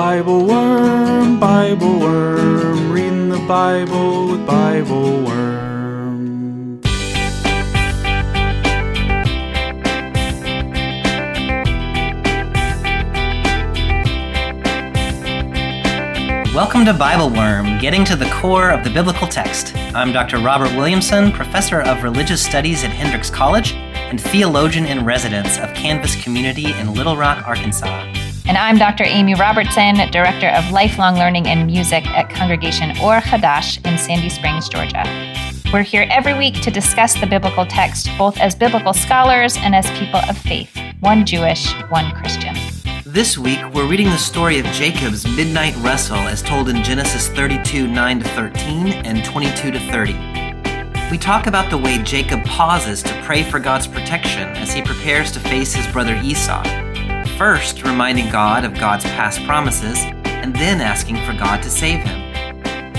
BibleWorm, reading the Bible with BibleWorm. Welcome to BibleWorm, getting to the core of the biblical text. I'm Dr. Robert Williamson, professor of religious studies at Hendrix College and theologian in residence of Canvas Community in Little Rock, Arkansas. And I'm Dr. Amy Robertson, Director of Lifelong Learning and Music at Congregation Or Hadash in Sandy Springs, Georgia. We're here every week to discuss the biblical text, both as biblical scholars and as people of faith, one Jewish, one Christian. This week, we're reading the story of Jacob's midnight wrestle as told in Genesis 32, 9-13 and 22-30. We talk about the way Jacob pauses to pray for God's protection as he prepares to face his brother Esau. First, reminding God of God's past promises, and then asking for God to save him.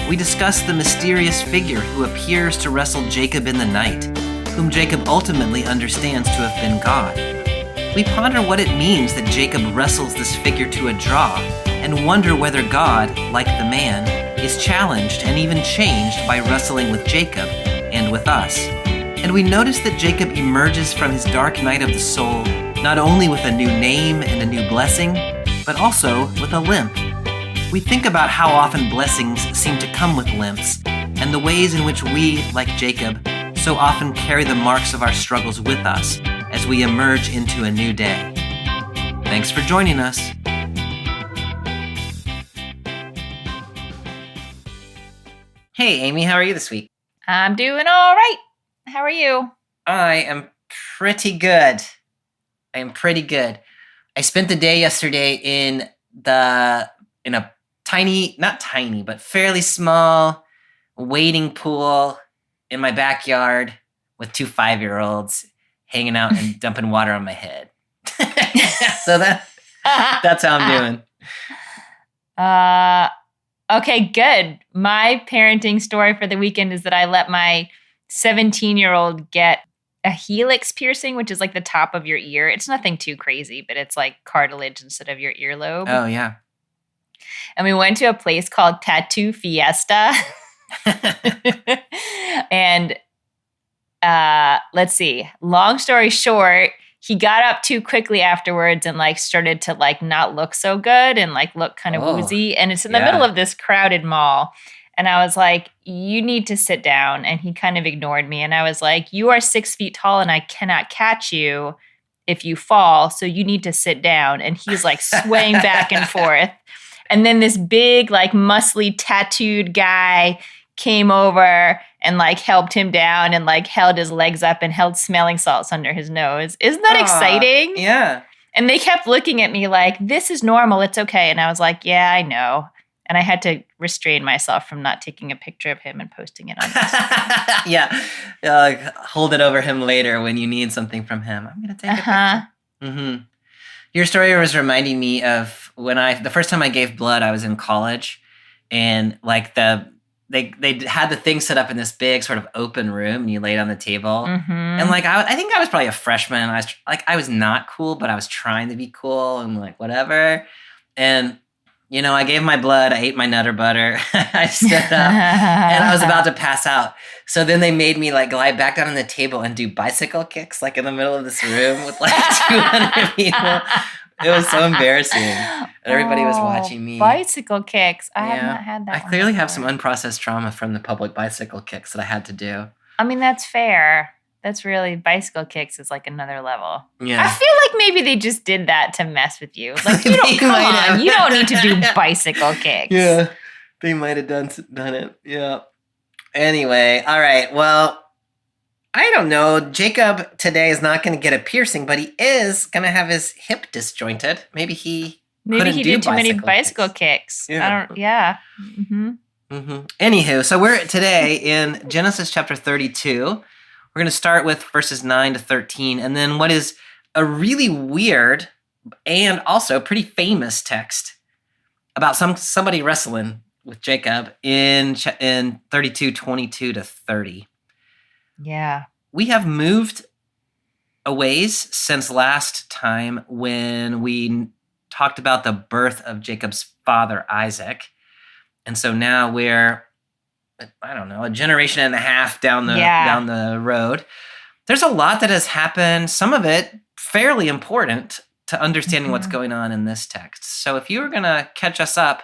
We discuss the mysterious figure who appears to wrestle Jacob in the night, whom Jacob ultimately understands to have been God. We ponder what it means that Jacob wrestles this figure to a draw, and wonder whether God, like the man, is challenged and even changed by wrestling with Jacob and with us. And we notice that Jacob emerges from his dark night of the soul not only with a new name and a new blessing, but also with a limp. We think about how often blessings seem to come with limps, and the ways in which we, like Jacob, so often carry the marks of our struggles with us as we emerge into a new day. Thanks for joining us. Hey, Amy, how are you this week? I'm doing all right. How are you? I am pretty good. I spent the day yesterday in a tiny, not tiny, but fairly small wading pool in my backyard with two 5-year-olds hanging out and dumping water on my head. So that's how I'm doing. Okay, good. My parenting story for the weekend is that I let my 17-year-old get a helix piercing, which is like the top of your ear. It's nothing too crazy, but it's like cartilage instead of your earlobe. Oh, yeah. And we went to a place called Tattoo Fiesta. And let's see. Long story short, he got up too quickly afterwards and like started to like not look so good and like look kind of woozy. And it's in the middle of this crowded mall. And I was like, you need to sit down. And he kind of ignored me. And I was like, you are 6 feet tall and I cannot catch you if you fall. So you need to sit down. And he's like swaying back and forth. And then this big, like muscly tattooed guy came over and like helped him down and like held his legs up and held smelling salts under his nose. Isn't that exciting? Yeah. And they kept looking at me like, this is normal. It's okay. And I was like, yeah, I know. And I had to restrain myself from not taking a picture of him and posting it on Instagram. Yeah. Hold it over him later when you need something from him. I'm going to take a picture. Mm-hmm. Your story was reminding me of when the first time I gave blood, I was in college. And like they had the thing set up in this big sort of open room and you laid on the table. Mm-hmm. And like, I think I was probably a freshman. I was not cool, but I was trying to be cool and like whatever. And you know, I gave my blood, I ate my Nutter Butter, I stood up, and I was about to pass out. So then they made me like lie back down on the table and do bicycle kicks like in the middle of this room with like 200 people. It was so embarrassing. And everybody was watching me. Bicycle kicks. I have not had that. I clearly have some unprocessed trauma from the public bicycle kicks that I had to do. I mean, that's fair. That's really, bicycle kicks is like another level. Yeah. I feel like maybe they just did that to mess with you. Like, you don't need to do bicycle kicks. Yeah, they might have done it. Yeah. Anyway, all right. Well, I don't know. Jacob today is not going to get a piercing, but he is going to have his hip disjointed. Maybe he did too many bicycle kicks. Yeah. Mm-hmm. Mm-hmm. Anywho, so we're today in Genesis chapter 32. We're going to start with verses 9-13, and then what is a really weird and also pretty famous text about somebody wrestling with Jacob in 32, 22-30. Yeah. We have moved a ways since last time when we talked about the birth of Jacob's father, Isaac. And so now we're, I don't know, a generation and a half down the road. There's a lot that has happened, some of it fairly important to understanding what's going on in this text. So if you were going to catch us up,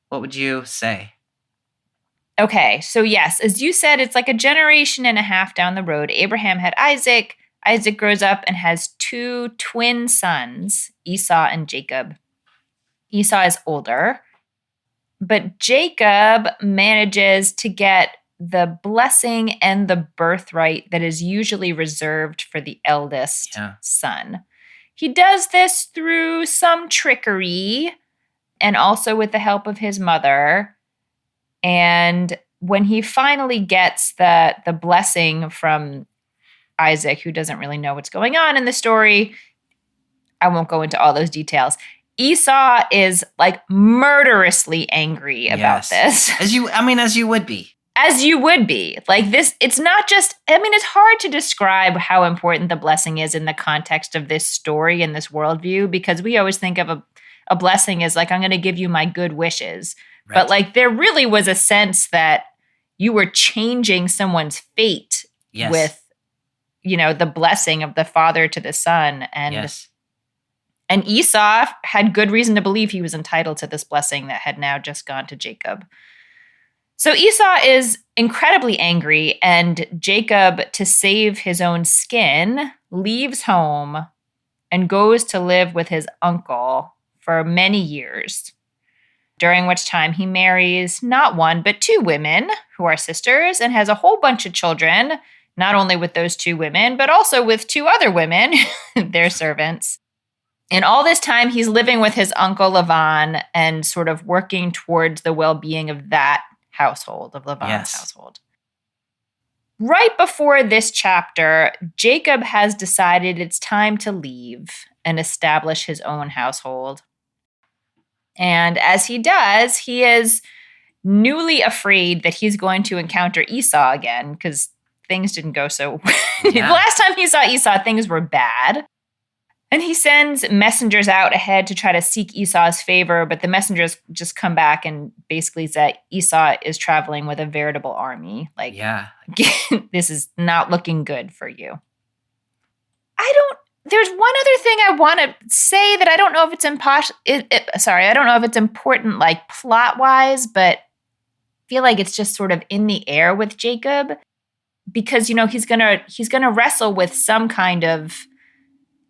what would you say? Okay, so yes, as you said, it's like a generation and a half down the road. Abraham had Isaac. Isaac grows up and has 2 twin sons, Esau and Jacob. Esau is older, but Jacob manages to get the blessing and the birthright that is usually reserved for the eldest son. He does this through some trickery and also with the help of his mother. And when he finally gets the blessing from Isaac, who doesn't really know what's going on in the story, I won't go into all those details. Esau is like murderously angry about this. As you would be. As you would be. Like this, it's not just, it's hard to describe how important the blessing is in the context of this story and this worldview, because we always think of a blessing as like, I'm going to give you my good wishes. Right. But like there really was a sense that you were changing someone's fate with, the blessing of the father to the son. And Esau had good reason to believe he was entitled to this blessing that had now just gone to Jacob. So Esau is incredibly angry, and Jacob, to save his own skin, leaves home and goes to live with his uncle for many years, during which time he marries not 1, but 2 women who are sisters and has a whole bunch of children, not only with those 2 women, but also with 2 other women, their servants. And all this time, he's living with his uncle Laban and sort of working towards the well-being of that household, of Laban's household. Right before this chapter, Jacob has decided it's time to leave and establish his own household. And as he does, he is newly afraid that he's going to encounter Esau again, because things didn't go so well. The last time he saw Esau, things were bad. And he sends messengers out ahead to try to seek Esau's favor, but the messengers just come back and basically say Esau is traveling with a veritable army. Like, this is not looking good for you. There's one other thing I want to say that I don't know if it's I don't know if it's important, like plot-wise, but I feel like it's just sort of in the air with Jacob, because he's gonna wrestle with some kind of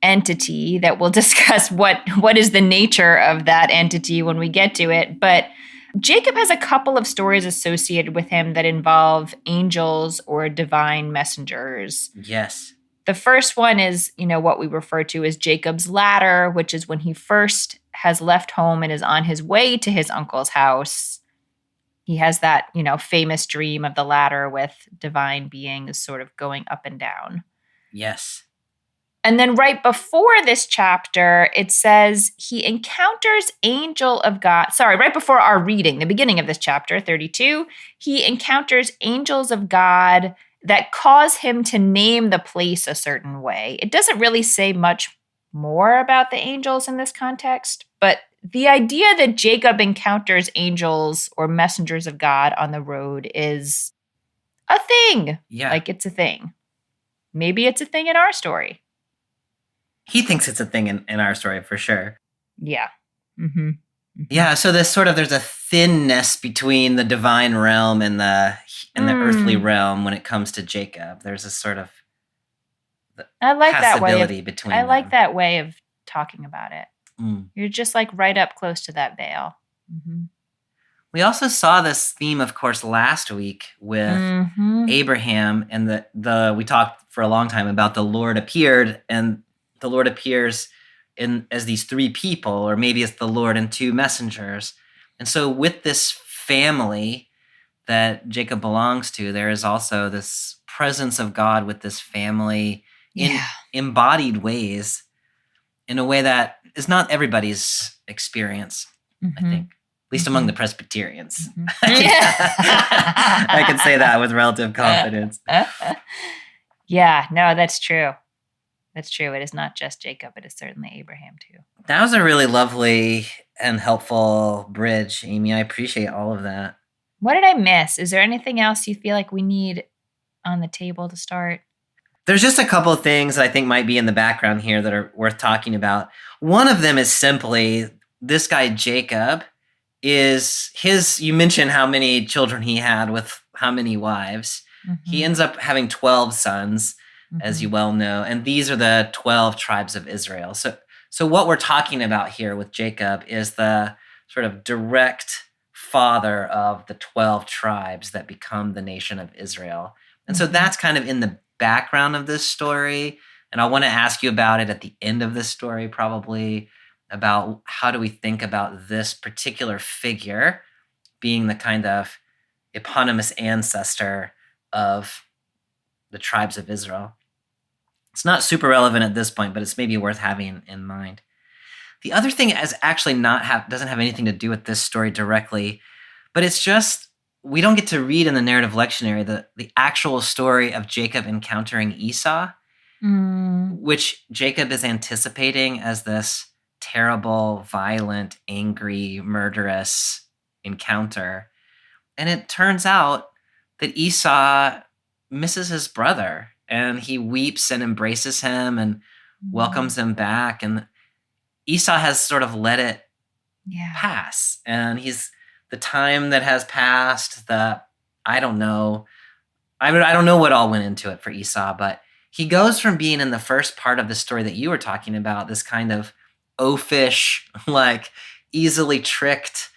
entity that we'll discuss what is the nature of that entity when we get to it. But Jacob has a couple of stories associated with him that involve angels or divine messengers. Yes. The first one is, what we refer to as Jacob's ladder, which is when he first has left home and is on his way to his uncle's house. He has that, famous dream of the ladder with divine beings sort of going up and down. Yes. And then right before this chapter, it says he encounters angel of God. Sorry, right before our reading, the beginning of this chapter, 32, he encounters angels of God that cause him to name the place a certain way. It doesn't really say much more about the angels in this context, but the idea that Jacob encounters angels or messengers of God on the road is a thing. Yeah. Like it's a thing. Maybe it's a thing in our story. He thinks it's a thing in our story for sure. Yeah. Mm-hmm. Mm-hmm. Yeah, so there's a thinness between the divine realm and the earthly realm when it comes to Jacob. There's a sort of passability between them. I like that way of talking about it. You're just like right up close to that veil. Mm-hmm. We also saw this theme, of course, last week with Abraham, and we talked for a long time about the Lord appeared, and the Lord appears as these 3 people, or maybe it's the Lord and 2 messengers. And so with this family that Jacob belongs to, there is also this presence of God with this family in embodied ways, in a way that is not everybody's experience, I think. At least among the Presbyterians. I can say that with relative confidence. Yeah, no, that's true. That's true. It is not just Jacob. It is certainly Abraham too. That was a really lovely and helpful bridge, Amy. I appreciate all of that. What did I miss? Is there anything else you feel like we need on the table to start? There's just a couple of things that I think might be in the background here that are worth talking about. One of them is simply this guy, Jacob, you mentioned how many children he had with how many wives. Mm-hmm. He ends up having 12 sons, as you well know, and these are the 12 tribes of Israel. So what we're talking about here with Jacob is the sort of direct father of the 12 tribes that become the nation of Israel. And so that's kind of in the background of this story. And I want to ask you about it at the end of this story, probably, about how do we think about this particular figure being the kind of eponymous ancestor of the tribes of Israel. It's not super relevant at this point, but it's maybe worth having in mind. The other thing is actually doesn't have anything to do with this story directly, but it's just we don't get to read in the narrative lectionary the actual story of Jacob encountering Esau, which Jacob is anticipating as this terrible, violent, angry, murderous encounter. And it turns out that Esau misses his brother, and he weeps and embraces him and welcomes him back. And Esau has sort of let it pass. And the time that has passed, I don't know. I don't know what all went into it for Esau, but he goes from being in the first part of the story that you were talking about, this kind of oafish, like easily tricked,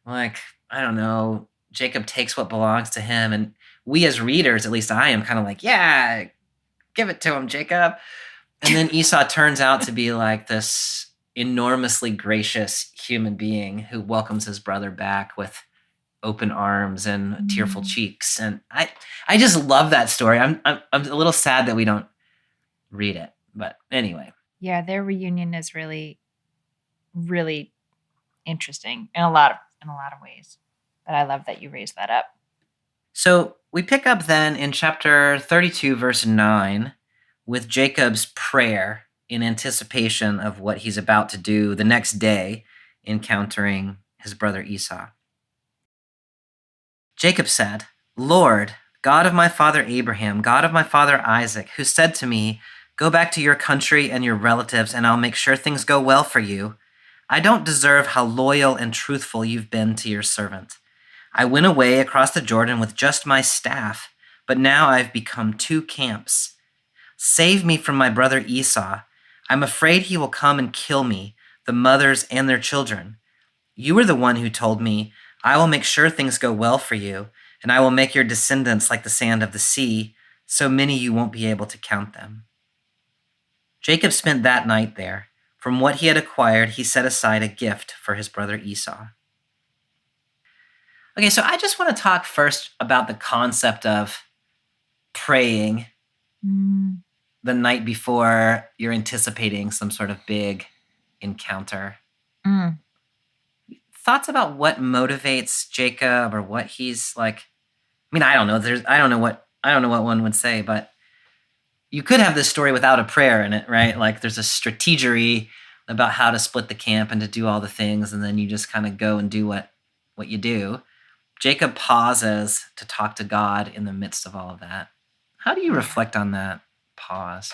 like, I don't know, Jacob takes what belongs to him. And we as readers, at least I am, kind of like, yeah, give it to him, Jacob. And then Esau turns out to be like this enormously gracious human being who welcomes his brother back with open arms and tearful cheeks. And I just love that story. I'm a little sad that we don't read it, but anyway. Yeah, their reunion is really, really interesting in a lot of ways. But I love that you raised that up. So we pick up then in chapter 32, verse 9, with Jacob's prayer in anticipation of what he's about to do the next day, encountering his brother Esau. Jacob said, "Lord, God of my father Abraham, God of my father Isaac, who said to me, 'Go back to your country and your relatives, and I'll make sure things go well for you.' I don't deserve how loyal and truthful you've been to your servant. I went away across the Jordan with just my staff, but now I've become two camps. Save me from my brother Esau. I'm afraid he will come and kill me, the mothers and their children. You were the one who told me, 'I will make sure things go well for you, and I will make your descendants like the sand of the sea, so many you won't be able to count them.'" Jacob spent that night there. From what he had acquired, he set aside a gift for his brother Esau. Okay, so I just want to talk first about the concept of praying the night before you're anticipating some sort of big encounter. Thoughts about what motivates Jacob or what he's like? I mean, I don't know. I don't know what one would say, but you could have this story without a prayer in it, right? Like there's a strategery about how to split the camp and to do all the things, and then you just kind of go and do what you do. Jacob pauses to talk to God in the midst of all of that. How do you reflect on that pause?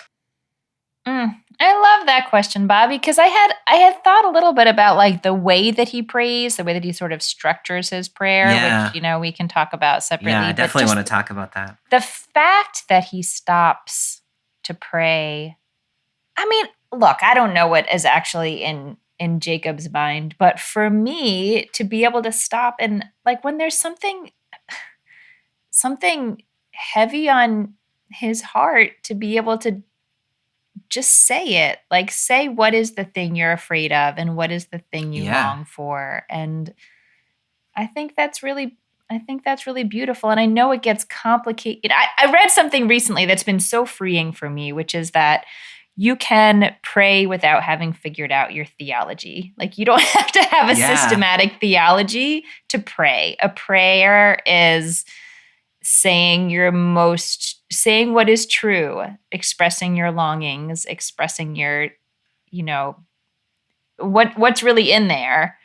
I love that question, Bobby, because I had thought a little bit about like the way that he prays, the way that he sort of structures his prayer, which, we can talk about separately. Yeah, I definitely want to talk about that. The fact that he stops to pray, I mean, look, I don't know what is actually in Jacob's mind, but for me to be able to stop and like when there's something heavy on his heart, to be able to just say it, like say what is the thing you're afraid of and what is the thing you long for. And I think that's really beautiful. And I know it gets complicated. I read something recently that's been so freeing for me, which is that you can pray without having figured out your theology. Like you don't have to have a systematic theology to pray. A prayer is saying your most saying what is true, expressing your longings, expressing your, what's really in there.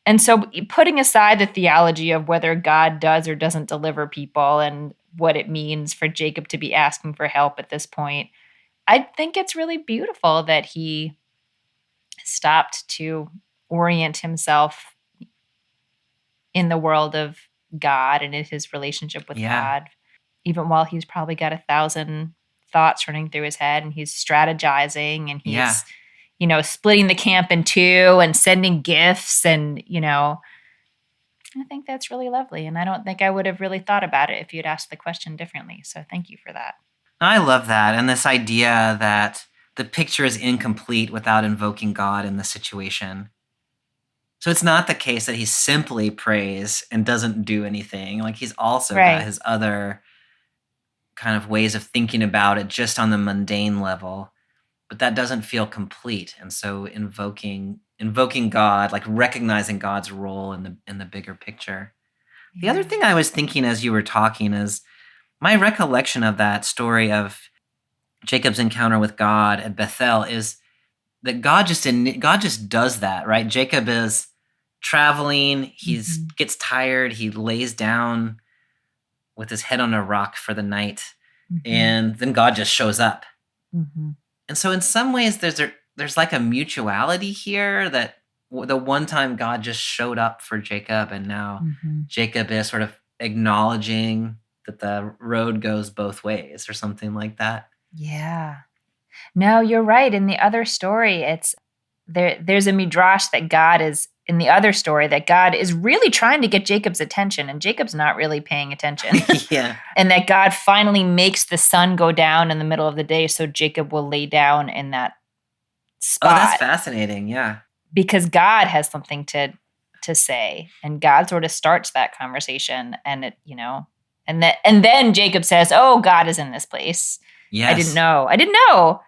And so putting aside the theology of whether God does or doesn't deliver people and what it means for Jacob to be asking for help at this point, I think it's really beautiful that he stopped to orient himself in the world of God and in his relationship with God, even while he's probably got 1,000 thoughts running through his head and he's strategizing and he's, splitting the camp in two and sending gifts. And, I think that's really lovely. And I don't think I would have really thought about it if you'd asked the question differently. So thank you for that. I love that. And this idea that the picture is incomplete without invoking God in the situation. So it's not the case that he simply prays and doesn't do anything. Like he's also got his other kind of ways of thinking about it just on the mundane level, but that doesn't feel complete. And so invoking God, like recognizing God's role in the bigger picture. Yeah. The other thing I was thinking as you were talking is my recollection of that story of Jacob's encounter with God at Bethel is that God just does that, right? Jacob is traveling, gets tired, he lays down with his head on a rock for the night, and then God just shows up. And so in some ways there's like a mutuality here that the one time God just showed up for Jacob, and now Jacob is sort of acknowledging that the road goes both ways or something like that. Yeah. No, you're right. In the other story, it's there's a midrash that God is in the other story that God is really trying to get Jacob's attention and Jacob's not really paying attention. Yeah. And that God finally makes the sun go down in the middle of the day so Jacob will lay down in that spot. Oh, that's fascinating. Yeah. Because God has something to say, and God sort of starts that conversation, and it, and then Jacob says, "Oh, God is in this place." Yes. I didn't know.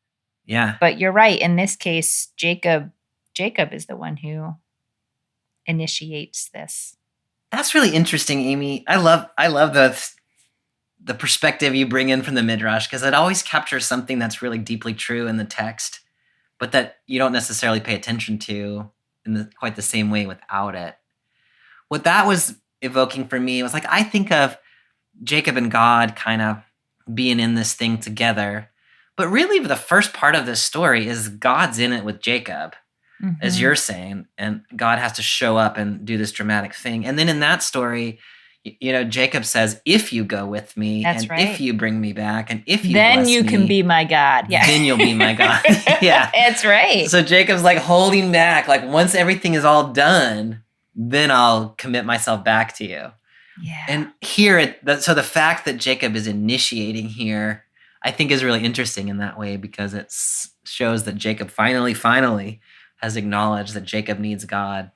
Yeah. But you're right. In this case, Jacob is the one who initiates this. That's really interesting, Amy. I love the perspective you bring in from the Midrash, because it always captures something that's really deeply true in the text, but that you don't necessarily pay attention to in quite the same way without it. What that was evoking for me was like, I think of Jacob and God kind of being in this thing together, but really the first part of this story is God's in it with Jacob, as you're saying, and God has to show up and do this dramatic thing. And then in that story, Jacob says, if you go with me, that's and right. If you bring me back, and if you then bless you me, can be my God. Yeah. Then you'll be my God. Yeah. That's right. So Jacob's like holding back, like once everything is all done, then I'll commit myself back to you. Yeah. And here, so the fact that Jacob is initiating here, I think is really interesting in that way, because it shows that Jacob finally has acknowledged that Jacob needs God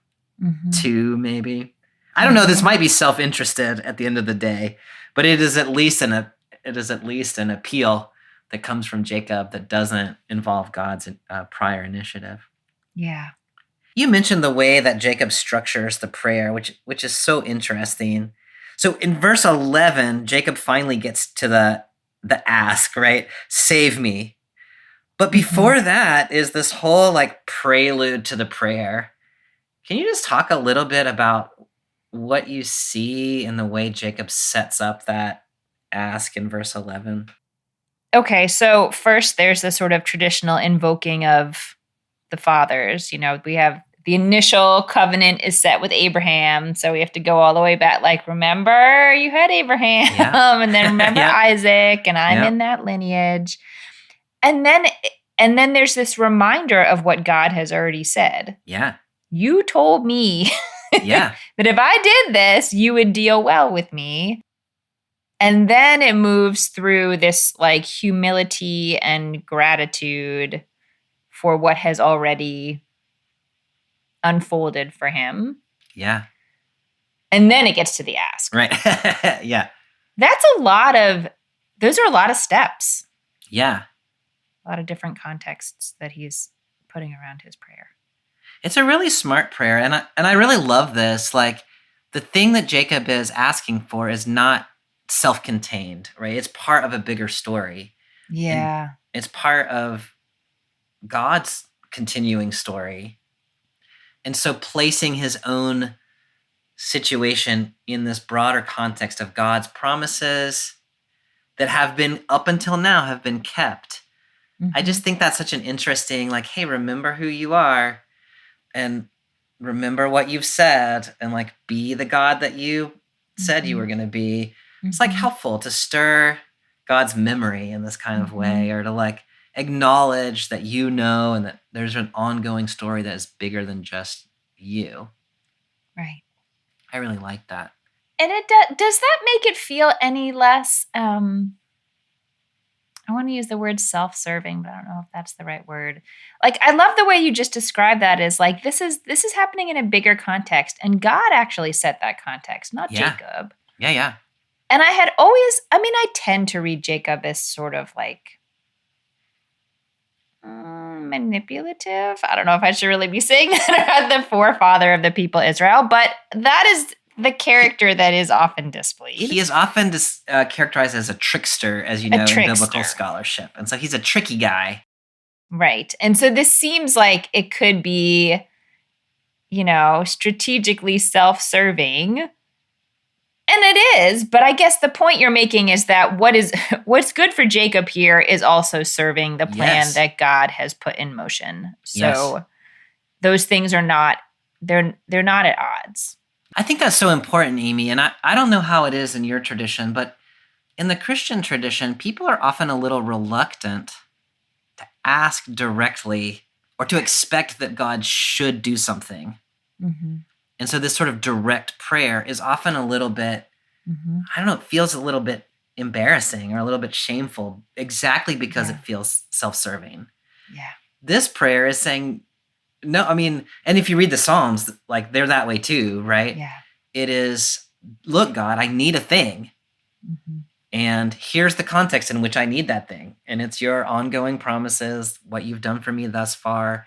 too, maybe. I don't know, this might be self-interested at the end of the day, but it is at least an appeal that comes from Jacob that doesn't involve God's prior initiative. Yeah. You mentioned the way that Jacob structures the prayer, which is so interesting. So in verse 11, Jacob finally gets to the ask, right? Save me. But before that is this whole like prelude to the prayer. Can you just talk a little bit about what you see in the way Jacob sets up that ask in verse 11? Okay, so first there's the sort of traditional invoking of the fathers. We have the initial covenant is set with Abraham, so we have to go all the way back. Like, remember you had Abraham, and then remember Isaac, and I'm in that lineage. And then there's this reminder of what God has already said. Yeah. You told me that if I did this, you would deal well with me. And then it moves through this like humility and gratitude for what has already unfolded for him. Yeah. And then it gets to the ask. Right. Yeah. Those are a lot of steps. Yeah. A lot of different contexts that he's putting around his prayer. It's a really smart prayer. And I really love this. Like, the thing that Jacob is asking for is not self-contained, right? It's part of a bigger story. Yeah. It's part of God's continuing story. And so placing his own situation in this broader context of God's promises that have been, up until now, have been kept. I just think that's such an interesting, like, hey, remember who you are and remember what you've said and like be the God that you said you were going to be. It's like helpful to stir God's memory in this kind of way, or to like acknowledge that you know and that there's an ongoing story that is bigger than just you. Right. I really like that. And does that make it feel any less, I want to use the word self-serving, but I don't know if that's the right word. Like, I love the way you just described that as like, this is happening in a bigger context, and God actually set that context, not Jacob. Yeah. And I tend to read Jacob as sort of like manipulative. I don't know if I should really be saying that, the forefather of the people Israel, but that is the character that is often displayed. He is often characterized as a trickster, as you know, in biblical scholarship. And so he's a tricky guy. Right. And so this seems like it could be, strategically self-serving. And it is, but I guess the point you're making is that what's good for Jacob here is also serving the plan that God has put in motion. So those things are not, they're not at odds. I think that's so important, Amy. And I don't know how it is in your tradition, but in the Christian tradition, people are often a little reluctant to ask directly or to expect that God should do something. And so this sort of direct prayer is often a little bit, I don't know, it feels a little bit embarrassing or a little bit shameful, exactly because it feels self-serving. Yeah. This prayer is saying, no, I mean, and if you read the Psalms, like they're that way too, right? Yeah. It is, look, God, I need a thing. And here's the context in which I need that thing. And it's your ongoing promises, what you've done for me thus far.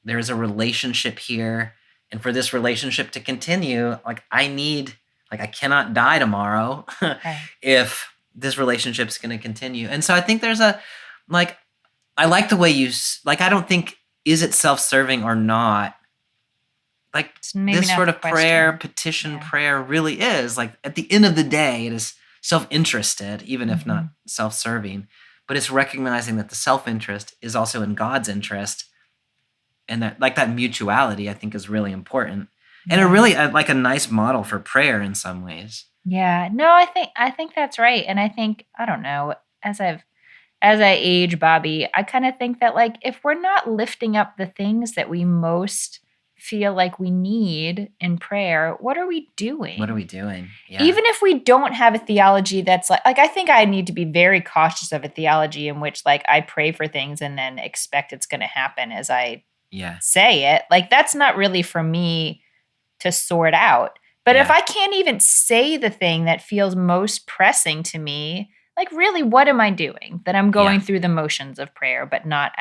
There's a relationship here. And for this relationship to continue, like I cannot die tomorrow if this relationship's going to continue. And so I think there's I like the way I don't think, is it self-serving or not? Like this sort of prayer, petition prayer really is like, at the end of the day, it is self-interested, even if not self-serving, but it's recognizing that the self-interest is also in God's interest. And that mutuality, I think, is really important, and a really like a nice model for prayer in some ways. Yeah, no, I think that's right, and I think, I don't know, as I age, Bobby, I kind of think that like if we're not lifting up the things that we most feel like we need in prayer, what are we doing? Yeah. Even if we don't have a theology that's like I think I need to be very cautious of a theology in which like I pray for things and then expect it's going to happen as I say it. Like that's not really for me to sort out. But if I can't even say the thing that feels most pressing to me, like really, what am I doing? That I'm going through the motions of prayer, but not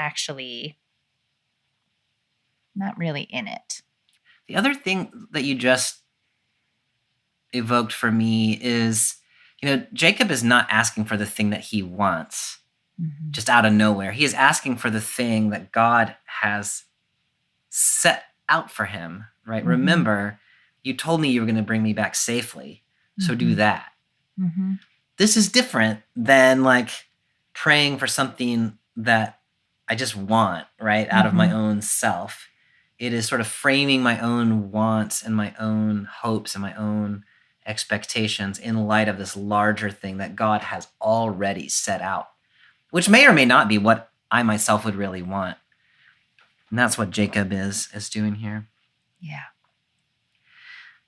really in it. The other thing that you just evoked for me is, Jacob is not asking for the thing that he wants just out of nowhere. He is asking for the thing that God has set out for him, right? Remember, you told me you were going to bring me back safely, so do that. This is different than like praying for something that I just want, right, out of my own self. It is sort of framing my own wants and my own hopes and my own expectations in light of this larger thing that God has already set out, which may or may not be what I myself would really want. And that's what Jacob is doing here. Yeah.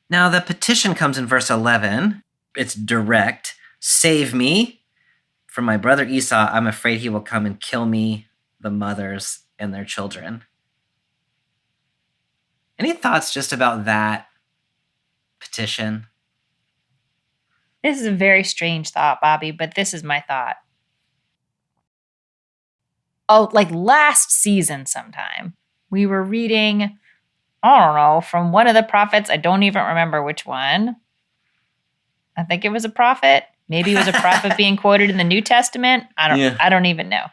Now, the petition comes in verse 11. It's direct. Save me from my brother Esau. I'm afraid he will come and kill me, the mothers, and their children. Any thoughts just about that petition? This is a very strange thought, Bobby, but this is my thought. Oh, like last season sometime, we were reading, I don't know, from one of the prophets. I don't even remember which one. I think it was a prophet. Maybe it was a prophet being quoted in the New Testament. I don't even know.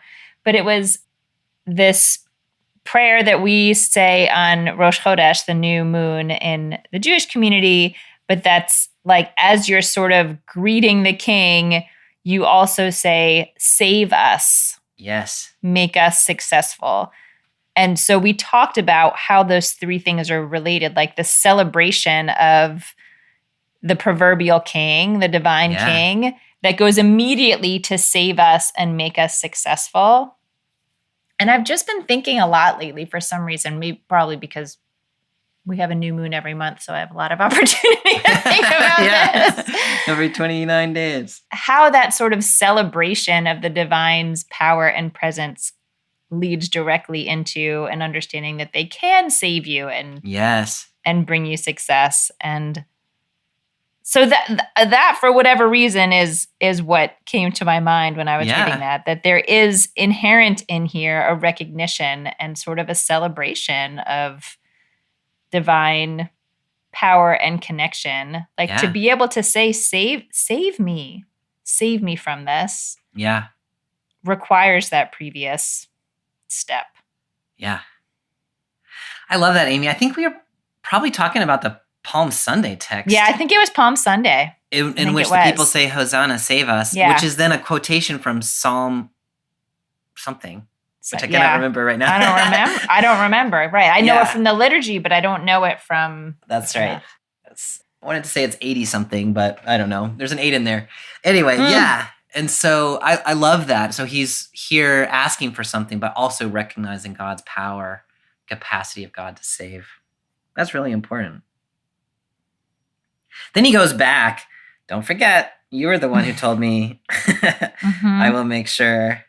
But it was this prayer that we say on Rosh Chodesh, the new moon in the Jewish community, but that's like as you're sort of greeting the king, you also say, save us. Yes. Make us successful. And so we talked about how those three things are related, like the celebration of the proverbial king, the divine king, that goes immediately to save us and make us successful. And I've just been thinking a lot lately for some reason, maybe probably because we have a new moon every month, so I have a lot of opportunity to think about this. Every 29 days. How that sort of celebration of the divine's power and presence leads directly into an understanding that they can save you and bring you success. And so that for whatever reason is what came to my mind when I was reading that there is inherent in here a recognition and sort of a celebration of divine power and connection. Like to be able to say, save me from this. Yeah. Requires that previous step. Yeah. I love that, Amy. I think we were probably talking about the Palm Sunday text. Yeah, I think it was Palm Sunday. In which the people say, Hosanna, save us, which is then a quotation from Psalm something, which I cannot remember right now. I don't remember. Right. I know it from the liturgy, but I don't know it from... That's right. I wanted to say it's 80 something, but I don't know. There's an 8 in there. Anyway, And so I love that. So he's here asking for something, but also recognizing God's power, capacity of God to save. That's really important. Then he goes back. Don't forget, you were the one who told me. I will make sure.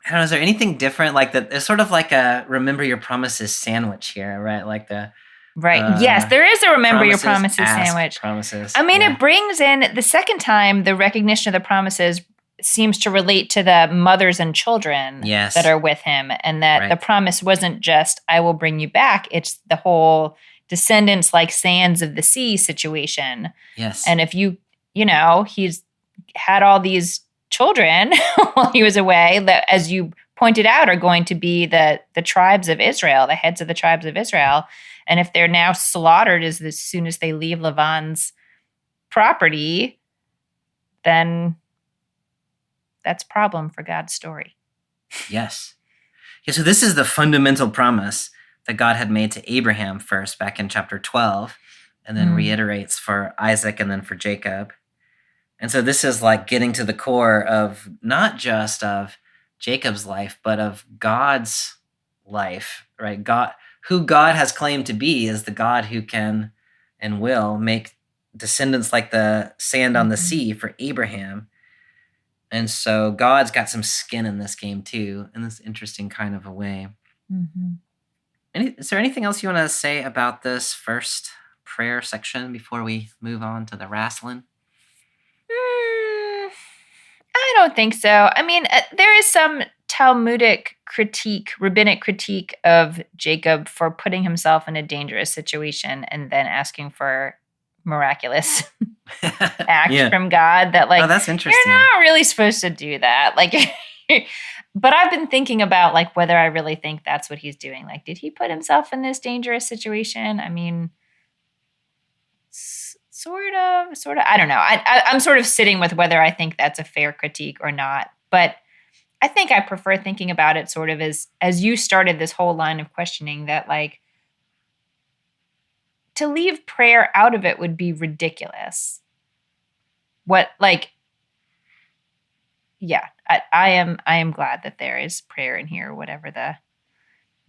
I don't know, is there anything different? Like that? There's sort of like a remember your promises sandwich here, right? Like the... Right. Yes, there is a remember your promises sandwich. Promises. I mean, it brings in the second time the recognition of the promises seems to relate to the mothers and children that are with him, and that the promise wasn't just I will bring you back. It's the whole descendants like sands of the sea situation. Yes. And if he's had all these children while he was away that, as you pointed out, are going to be the tribes of Israel, the heads of the tribes of Israel. And if they're now slaughtered as soon as they leave Lavan's property, then that's a problem for God's story. Yes. Yeah, so this is the fundamental promise that God had made to Abraham first back in chapter 12, and then reiterates for Isaac and then for Jacob. And so this is like getting to the core of not just of Jacob's life, but of God's life, right? Who God has claimed to be is the God who can and will make descendants like the sand on the sea for Abraham. And so God's got some skin in this game too, in this interesting kind of a way. Is there anything else you want to say about this first prayer section before we move on to the wrestling? I don't think so. I mean, there is some Talmudic rabbinic critique of Jacob for putting himself in a dangerous situation and then asking for miraculous act from God. That that's interesting. You're not really supposed to do that. But I've been thinking about whether I really think that's what he's doing. Did he put himself in this dangerous situation? I mean, sort of. I don't know. I'm sort of sitting with whether I think that's a fair critique or not. But I think I prefer thinking about it sort of as you started this whole line of questioning, that to leave prayer out of it would be ridiculous. I am glad that there is prayer in here, whatever the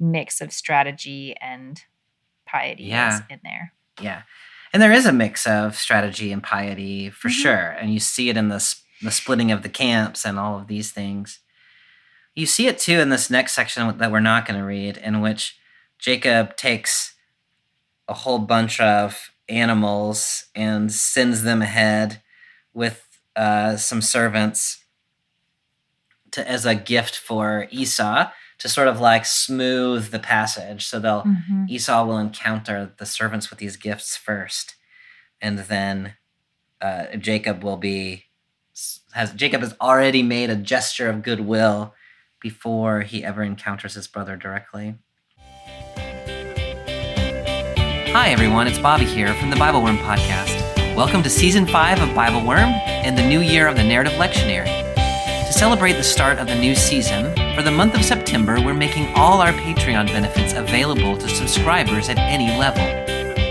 mix of strategy and piety is in there. Yeah. And there is a mix of strategy and piety for sure. And you see it in the splitting of the camps and all of these things. You see it too in this next section that we're not going to read, in which Jacob takes a whole bunch of animals and sends them ahead with some servants as a gift for Esau to sort of smooth the passage. So Esau will encounter the servants with these gifts first, and then Jacob has already made a gesture of goodwill before he ever encounters his brother directly. Hi everyone, it's Bobby here from the BibleWorm podcast. Welcome to Season 5 of BibleWorm and the new year of the Narrative Lectionary. To celebrate the start of the new season, for the month of September, we're making all our Patreon benefits available to subscribers at any level.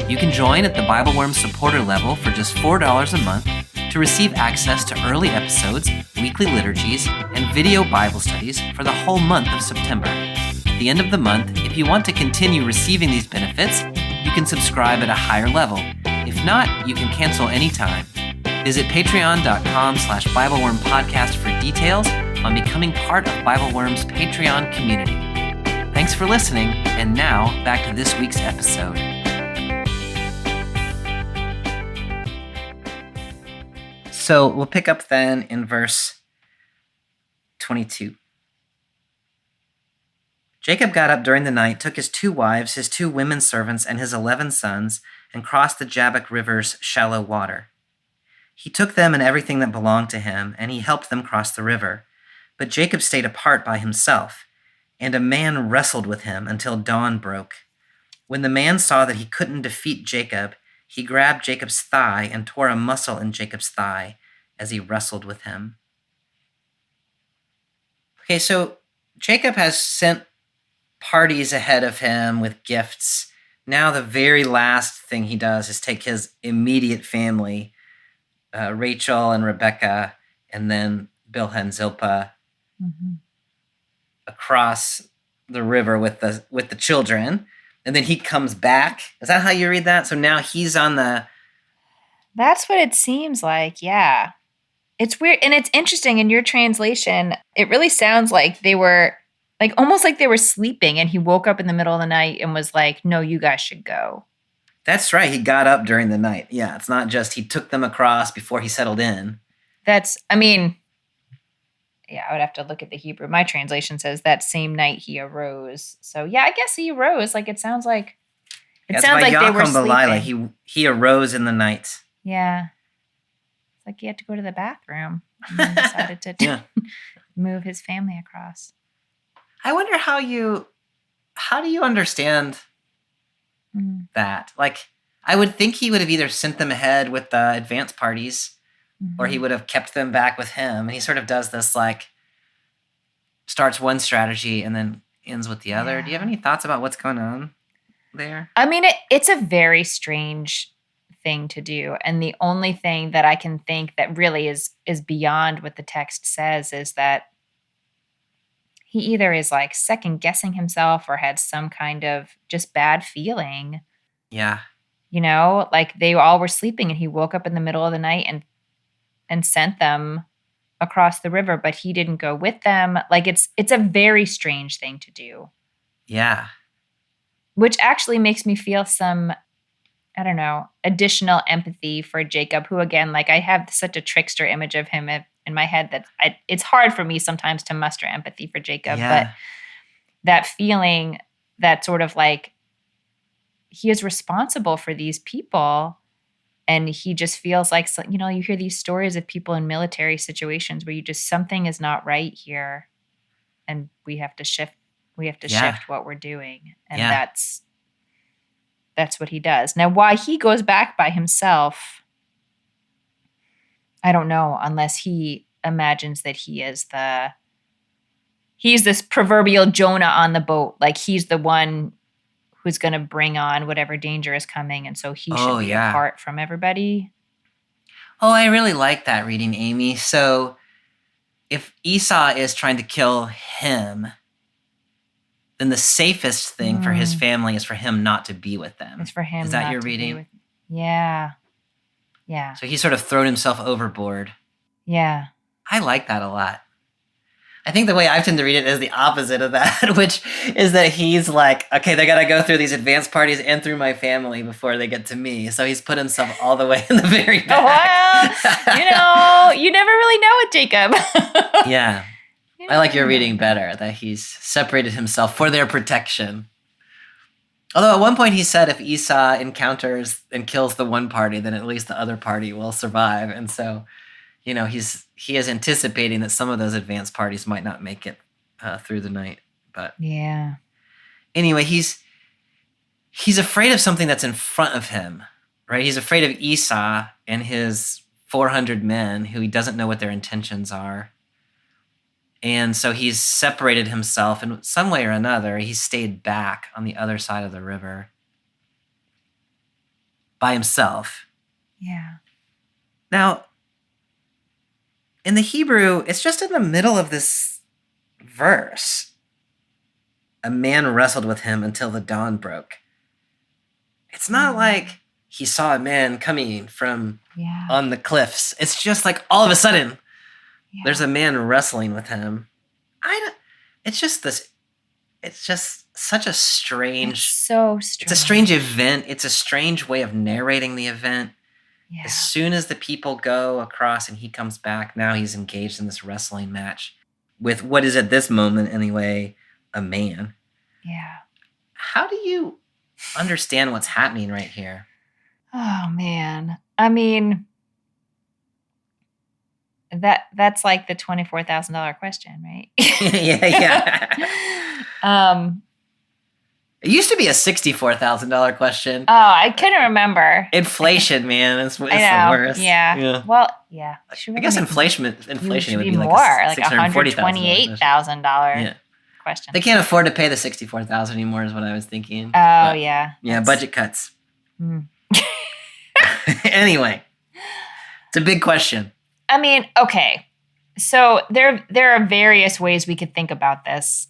You can join at the BibleWorm supporter level for just $4 a month to receive access to early episodes, weekly liturgies, and video Bible studies for the whole month of September. At the end of the month, if you want to continue receiving these benefits, you can subscribe at a higher level. If not, you can cancel anytime. Visit patreon.com/BibleWorm podcast for details on becoming part of BibleWorm's Patreon community. Thanks for listening, and now back to this week's episode. So we'll pick up then in verse 22. Jacob got up during the night, took his 2 wives, his 2 women servants, and his 11 sons, and crossed the Jabbok River's shallow water. He took them and everything that belonged to him, and he helped them cross the river. But Jacob stayed apart by himself, and a man wrestled with him until dawn broke. When the man saw that he couldn't defeat Jacob, he grabbed Jacob's thigh and tore a muscle in Jacob's thigh as he wrestled with him. Okay, so Jacob has sent parties ahead of him with gifts. Now the very last thing he does is take his immediate family, Rachel and Rebecca, and then Bilhah and Zilpah, across the river with the children. And then he comes back. Is that how you read that? So now he's on the... That's what it seems like, yeah. It's weird. And it's interesting in your translation, it really sounds like they were, like almost like they were sleeping and he woke up in the middle of the night and was like, no, you guys should go. That's right. He got up during the night. Yeah, it's not just he took them across before he settled in. I would have to look at the Hebrew. My translation says that same night he arose. So yeah, I guess he arose. Like it sounds like they were sleeping. He arose in the night. Yeah. It's like he had to go to the bathroom and then decided to move his family across. I wonder how do you understand that? Like, I would think he would have either sent them ahead with the advance parties or he would have kept them back with him. And he sort of does this, like, starts one strategy and then ends with the other. Do you have any thoughts about what's going on there? I mean, it's a very strange thing to do. And the only thing that I can think that really is beyond what the text says is that he either is like second guessing himself or had some kind of just bad feeling. Yeah. You know, like they all were sleeping and he woke up in the middle of the night and sent them across the river, but he didn't go with them. Like it's a very strange thing to do. Yeah. Which actually makes me feel some, I don't know, additional empathy for Jacob, who again, like I have such a trickster image of him in my head that it's hard for me sometimes to muster empathy for Jacob. Yeah. But that feeling that sort of like he is responsible for these people. And he just feels like, you know, you hear these stories of people in military situations where something is not right here. And we have to shift what we're doing. And that's what he does. Now, why he goes back by himself, I don't know, unless he imagines that he's this proverbial Jonah on the boat. Like he's the one who's going to bring on whatever danger is coming. And so he should be apart from everybody. Oh, I really like that reading, Amy. So if Esau is trying to kill him, then the safest thing for his family is for him not to be with them. It's for him. Is that your reading? Yeah. Yeah. So he's sort of thrown himself overboard. Yeah. I like that a lot. I think the way I tend to read it is the opposite of that, which is that he's like, okay, they got to go through these advanced parties and through my family before they get to me. So he's put himself all the way in the very back. Well, you never really know it, Jacob. Yeah. I like your reading better, that he's separated himself for their protection. Although at one point he said if Esau encounters and kills the one party, then at least the other party will survive. And so, he is anticipating that some of those advanced parties might not make it through the night. But Yeah. anyway, he's afraid of something that's in front of him, right? He's afraid of Esau and his 400 men who he doesn't know what their intentions are. And so he's separated himself in some way or another. He's stayed back on the other side of the river by himself. Yeah. Now, in the Hebrew, it's just in the middle of this verse. A man wrestled with him until the dawn broke. It's not like he saw a man coming from on the cliffs. It's just like all of a sudden, there's a man wrestling with him. It's just such a strange. It's so strange. It's a strange event. It's a strange way of narrating the event. Yeah. As soon as the people go across and he comes back, now he's engaged in this wrestling match with what is at this moment anyway, a man. Yeah. How do you understand what's happening right here? Oh man. I mean, that's like the $24,000 question, right? yeah. It used to be a $64,000 question. Oh, I couldn't remember. Inflation, man, it's the worst. Yeah. Well, yeah. I guess inflation would be more, like $128,000 question. They can't afford to pay the $64,000 anymore, is what I was thinking. Oh, yeah. Yeah, budget cuts. Anyway, it's a big question. I mean, okay. So there are various ways we could think about this.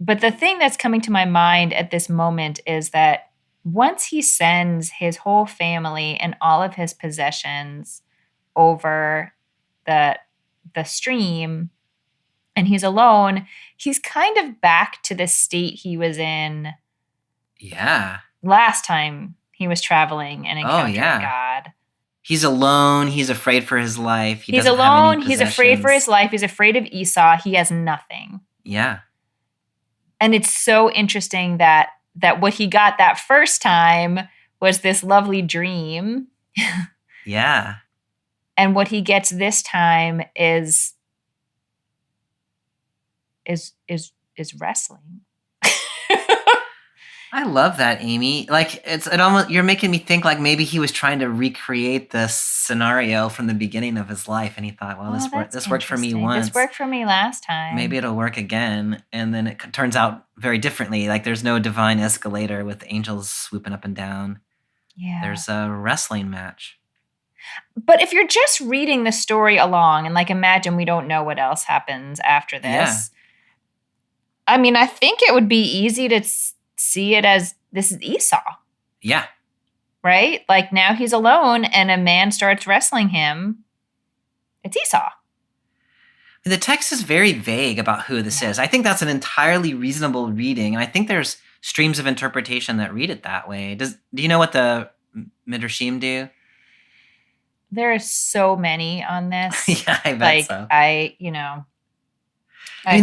But the thing that's coming to my mind at this moment is that once he sends his whole family and all of his possessions over the stream and he's alone, he's kind of back to the state he was in last time he was traveling and encountering God. He's alone. He's afraid for his life. He's alone. He's afraid for his life. He's afraid of Esau. He has nothing. Yeah. And it's so interesting that what he got that first time was this lovely dream. Yeah. And what he gets this time is wrestling. I love that, Amy. Like it almost you're making me think like maybe he was trying to recreate this scenario from the beginning of his life, and he thought, well, this worked for me once. This worked for me last time. Maybe it'll work again, and then it turns out very differently. Like there's no divine escalator with angels swooping up and down. Yeah, there's a wrestling match. But if you're just reading the story along, and like imagine we don't know what else happens after this. Yeah. I mean, I think it would be easy to see it as this is Esau. Yeah. Right? Like now he's alone and a man starts wrestling him. It's Esau. The text is very vague about who this is. I think that's an entirely reasonable reading. And I think there's streams of interpretation that read it that way. Do you know what the Midrashim do? There are so many on this. Yeah, I bet so. I mean,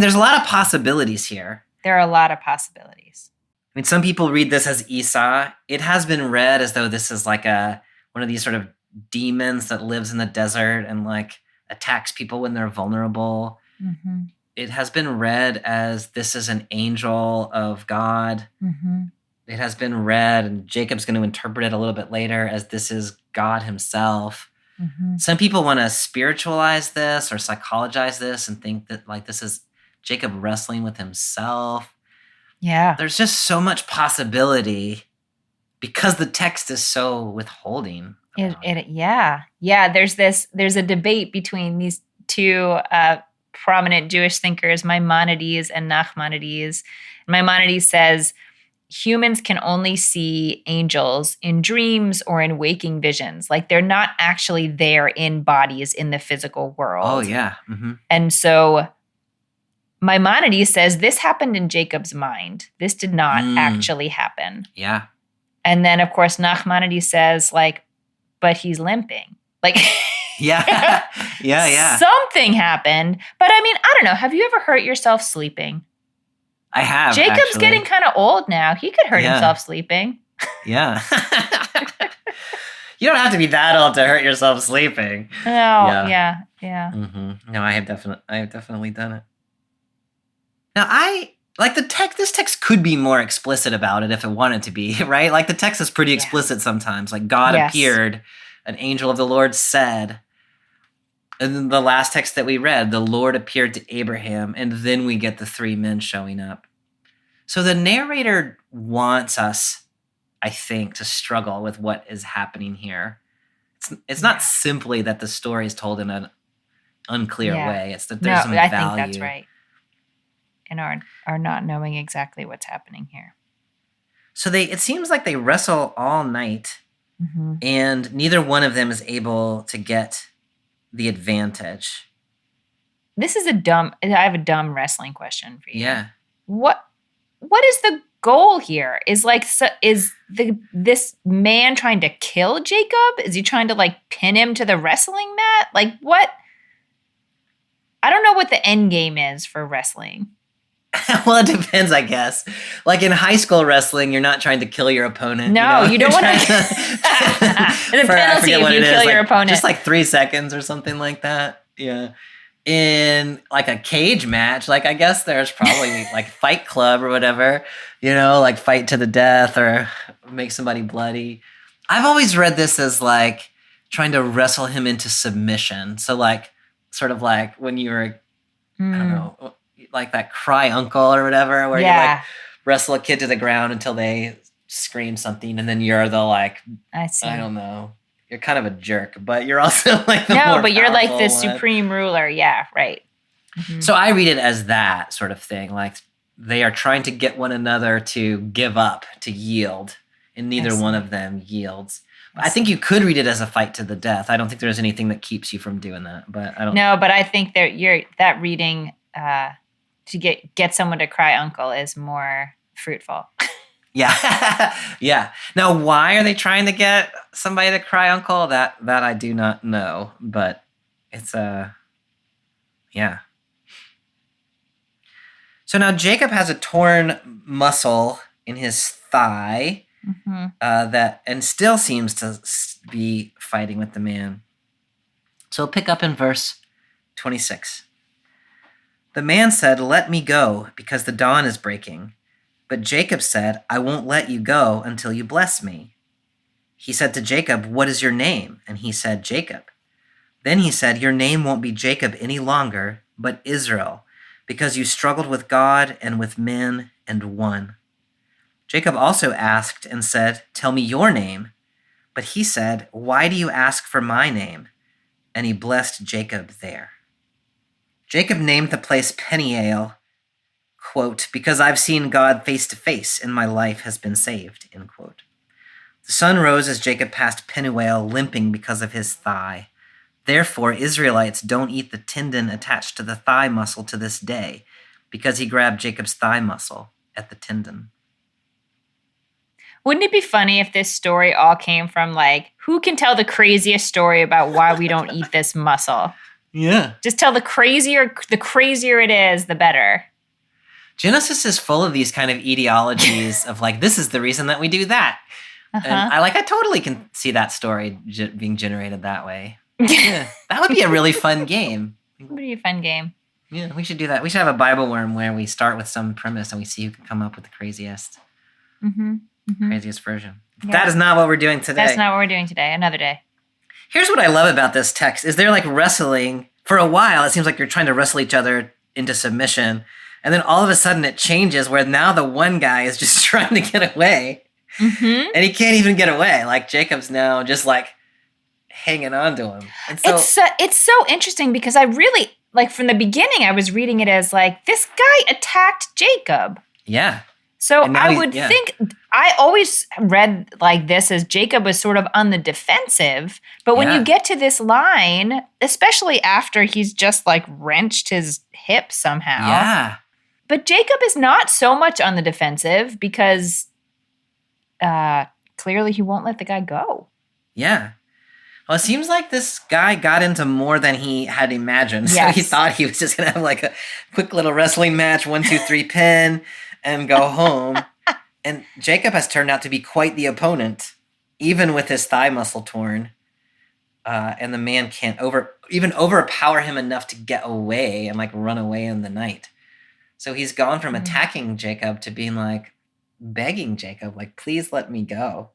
there's a lot of possibilities here. There are a lot of possibilities. I mean, some people read this as Esau. It has been read as though this is like one of these sort of demons that lives in the desert and like attacks people when they're vulnerable. Mm-hmm. It has been read as this is an angel of God. Mm-hmm. It has been read, and Jacob's going to interpret it a little bit later as this is God himself. Mm-hmm. Some people want to spiritualize this or psychologize this and think that like this is Jacob wrestling with himself. Yeah. There's just so much possibility because the text is so withholding. Yeah. There's a debate between these two prominent Jewish thinkers, Maimonides and Nachmanides. Maimonides says humans can only see angels in dreams or in waking visions. Like they're not actually there in bodies in the physical world. Oh, yeah. Mm-hmm. And so Maimonides says this happened in Jacob's mind. This did not actually happen. Yeah. And then, of course, Nachmanides says, like, but he's limping. Like, yeah. Yeah. Something happened. But I mean, I don't know. Have you ever hurt yourself sleeping? I have. Jacob's actually. getting kind of old now. He could hurt himself sleeping. Yeah. You don't have to be that old to hurt yourself sleeping. Oh, yeah. Mm-hmm. No, I have definitely done it. Now, this text could be more explicit about it if it wanted to be, right? Like the text is pretty explicit sometimes. Like God appeared, an angel of the Lord said. And then the last text that we read, the Lord appeared to Abraham, and then we get the 3 men showing up. So the narrator wants us, I think, to struggle with what is happening here. It's not simply that the story is told in an unclear way. It's that there's some value. I think that's right. And are not knowing exactly what's happening here. So it seems like they wrestle all night, and neither one of them is able to get the advantage. I have a dumb wrestling question for you. Yeah. What is the goal here? This man trying to kill Jacob? Is he trying to like pin him to the wrestling mat? Like what? I don't know what the end game is for wrestling. Well, it depends, I guess. Like in high school wrestling, you're not trying to kill your opponent. No, you don't want to. The penalty if you kill your opponent. Just like 3 seconds or something like that. Yeah. In like a cage match, like I guess there's probably like Fight Club or whatever, like fight to the death or make somebody bloody. I've always read this as like trying to wrestle him into submission. So like sort of like when you were, I don't know, like that cry uncle or whatever, where you like wrestle a kid to the ground until they scream something, and then you're the like, I don't know, you're kind of a jerk, but you're also like you're like the supreme ruler. Yeah, right. Mm-hmm. So I read it as that sort of thing, like they are trying to get one another to give up, to yield, and neither one of them yields. I think you could read it as a fight to the death. I don't think there's anything that keeps you from doing that, but I don't. No, but I think that reading to get someone to cry uncle is more fruitful. Yeah. Yeah. Now, why are they trying to get somebody to cry uncle? That I do not know, but it's yeah. So now Jacob has a torn muscle in his thigh and still seems to be fighting with the man. So we'll pick up in verse 26. The man said, "Let me go, because the dawn is breaking." But Jacob said, "I won't let you go until you bless me." He said to Jacob, "What is your name?" And he said, "Jacob." Then he said, "Your name won't be Jacob any longer, but Israel, because you struggled with God and with men and won." Jacob also asked and said, "Tell me your name." But he said, "Why do you ask for my name?" And he blessed Jacob there. Jacob named the place Peniel, quote, "because I've seen God face to face and my life has been saved," end quote. The sun rose as Jacob passed Peniel, limping because of his thigh. Therefore, Israelites don't eat the tendon attached to the thigh muscle to this day, because he grabbed Jacob's thigh muscle at the tendon. Wouldn't it be funny if this story all came from like, who can tell the craziest story about why we don't eat this muscle? Yeah. Just tell the crazier it is, the better. Genesis is full of these kind of etiologies of like, this is the reason that we do that. And I totally can see that story being generated that way. Yeah, that would be a really fun game. It would be a fun game. Yeah, we should do that. We should have a BibleWorm where we start with some premise and we see who can come up with the craziest version. Yeah. That is not what we're doing today. That's not what we're doing today. Another day. Here's what I love about this text is they're like wrestling. For a while, it seems like you're trying to wrestle each other into submission. And then all of a sudden it changes where now the one guy is just trying to get away. And he can't even get away. Like Jacob's now just like hanging on to him. And so, it's so interesting because I really, like from the beginning, I was reading it as like, this guy attacked Jacob. Yeah. So I would think, I always read like this as Jacob was sort of on the defensive. But when you get to this line, especially after he's just like wrenched his hip somehow. Yeah. But Jacob is not so much on the defensive because clearly he won't let the guy go. Yeah. Well, it seems like this guy got into more than he had imagined. So he Yes. thought he was just going to have like a quick little wrestling match, 1, 2, 3 pin, and go home. And Jacob has turned out to be quite the opponent, even with his thigh muscle torn. And the man can't even overpower him enough to get away and like run away in the night. So he's gone from attacking Jacob to being like begging Jacob, like, please let me go.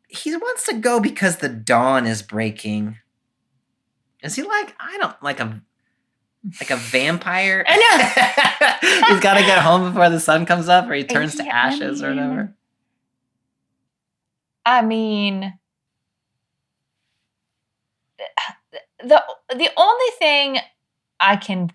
He wants to go because the dawn is breaking. Is he like, I don't like a vampire? I know. He's got to get home before the sun comes up, or he turns to ashes or whatever. I mean, the only thing I can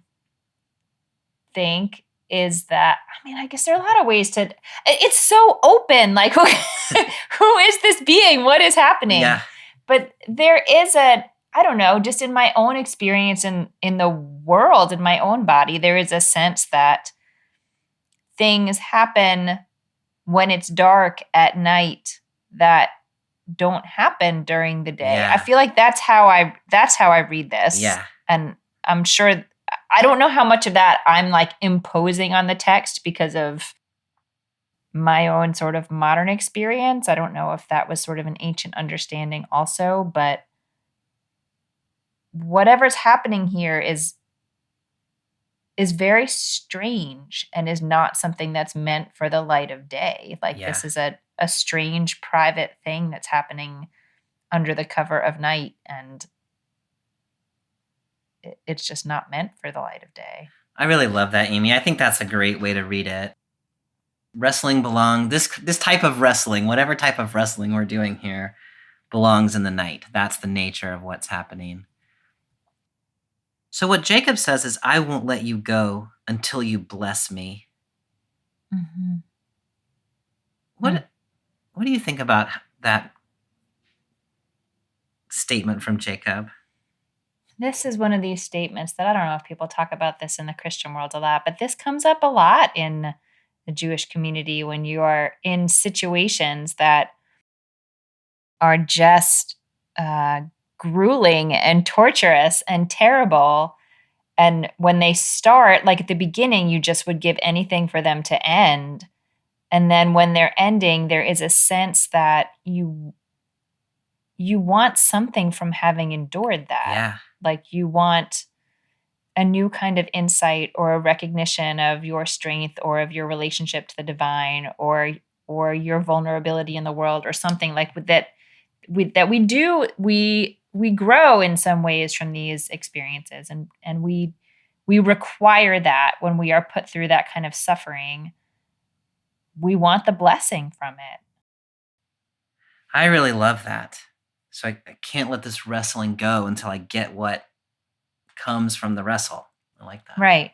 think is that, I mean, I guess there are a lot of ways to, it's so open, like who is this being? What is happening? Yeah. But there is I don't know, just in my own experience in the world, in my own body, there is a sense that things happen when it's dark at night that don't happen during the day. Yeah. I feel like that's how I read this. Yeah. And I'm sure, I don't know how much of that I'm like imposing on the text because of my own sort of modern experience. I don't know if that was sort of an ancient understanding also, but whatever's happening here is very strange and is not something that's meant for the light of day. Like this is a strange private thing that's happening under the cover of night, and it's just not meant for the light of day. I really love that, Amy. I think that's a great way to read it. Wrestling this type of wrestling, whatever type of wrestling we're doing here, belongs in the night. That's the nature of what's happening. So what Jacob says is, I won't let you go until you bless me. Mm-hmm. What do you think about that statement from Jacob? This is one of these statements that I don't know if people talk about this in the Christian world a lot, but this comes up a lot in the Jewish community when you are in situations that are just grueling and torturous and terrible. And when they start, like at the beginning, you just would give anything for them to end. And then when they're ending, there is a sense that you want something from having endured that. Yeah. Like you want a new kind of insight or a recognition of your strength or of your relationship to the divine or your vulnerability in the world or something like that. We grow in some ways from these experiences, and we require that when we are put through that kind of suffering. We want the blessing from it. I really love that. So I can't let this wrestling go until I get what comes from the wrestle. I like that. Right.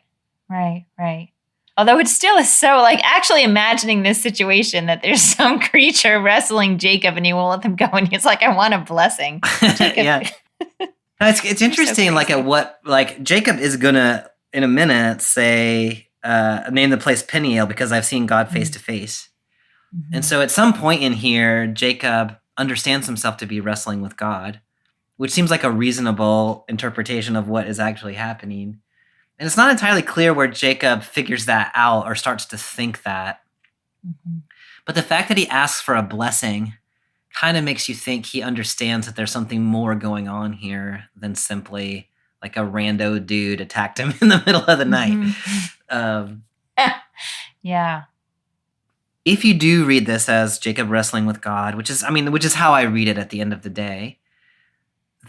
Although it still is so, like, actually imagining this situation that there's some creature wrestling Jacob and he won't let them go, and he's like, I want a blessing. Yeah. No, it's interesting, so like at what, like Jacob is gonna in a minute say, name the place Peniel because I've seen God face to face. And so at some point in here, Jacob understands himself to be wrestling with God, which seems like a reasonable interpretation of what is actually happening. And it's not entirely clear where Jacob figures that out or starts to think that. Mm-hmm. But the fact that he asks for a blessing kind of makes you think he understands that there's something more going on here than simply like a rando dude attacked him in the middle of the night. Yeah. If you do read this as Jacob wrestling with God, which is how I read it at the end of the day,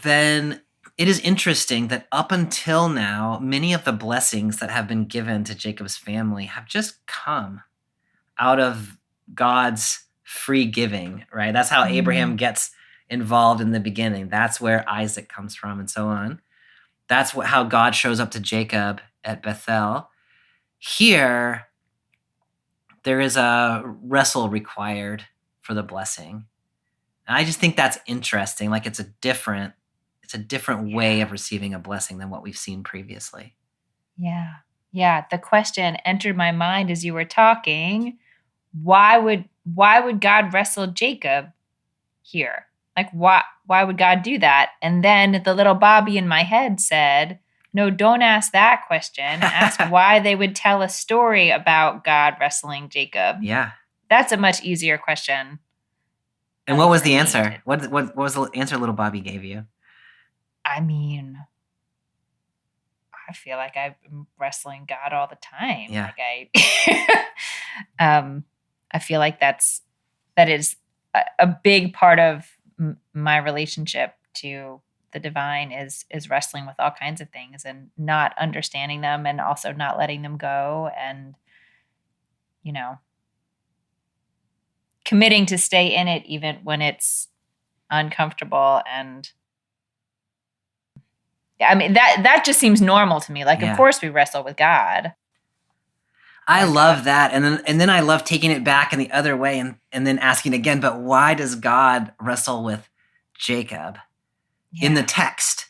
then it is interesting that up until now, many of the blessings that have been given to Jacob's family have just come out of God's free giving, right? That's how Abraham gets involved in the beginning. That's where Isaac comes from and so on. That's how God shows up to Jacob at Bethel. Here, there is a wrestle required for the blessing. And I just think that's interesting. Like it's a different way of receiving a blessing than what we've seen previously. Yeah. The question entered my mind as you were talking. Why would God wrestle Jacob here? Like why would God do that? And then the little Bobby in my head said, no, don't ask that question. Ask why they would tell a story about God wrestling Jacob. Yeah. That's a much easier question. And what was the answer? What was the answer little Bobby gave you? I mean, I feel like I'm wrestling God all the time. Yeah. I feel like that is a big part of my relationship to the divine is wrestling with all kinds of things and not understanding them and also not letting them go and, committing to stay in it even when it's uncomfortable. And I mean, that just seems normal to me. Like, of course we wrestle with God. I love that. And then I love taking it back in the other way and then asking again, but why does God wrestle with Jacob in the text?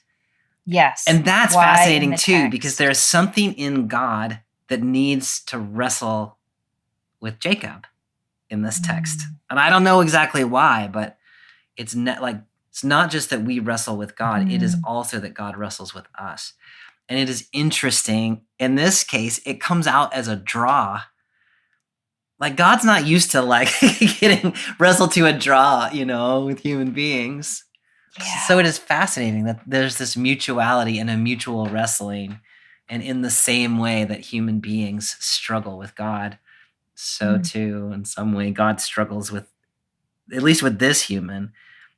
Yes. And that's fascinating too, because there's something in God that needs to wrestle with Jacob in this text. And I don't know exactly why, but it's not just that we wrestle with God, it is also that God wrestles with us. And it is interesting. In this case, it comes out as a draw. Like, God's not used to getting wrestled to a draw, with human beings. Yeah. So it is fascinating that there's this mutuality and a mutual wrestling. And in the same way that human beings struggle with God, so too, in some way, God struggles with, at least with this human.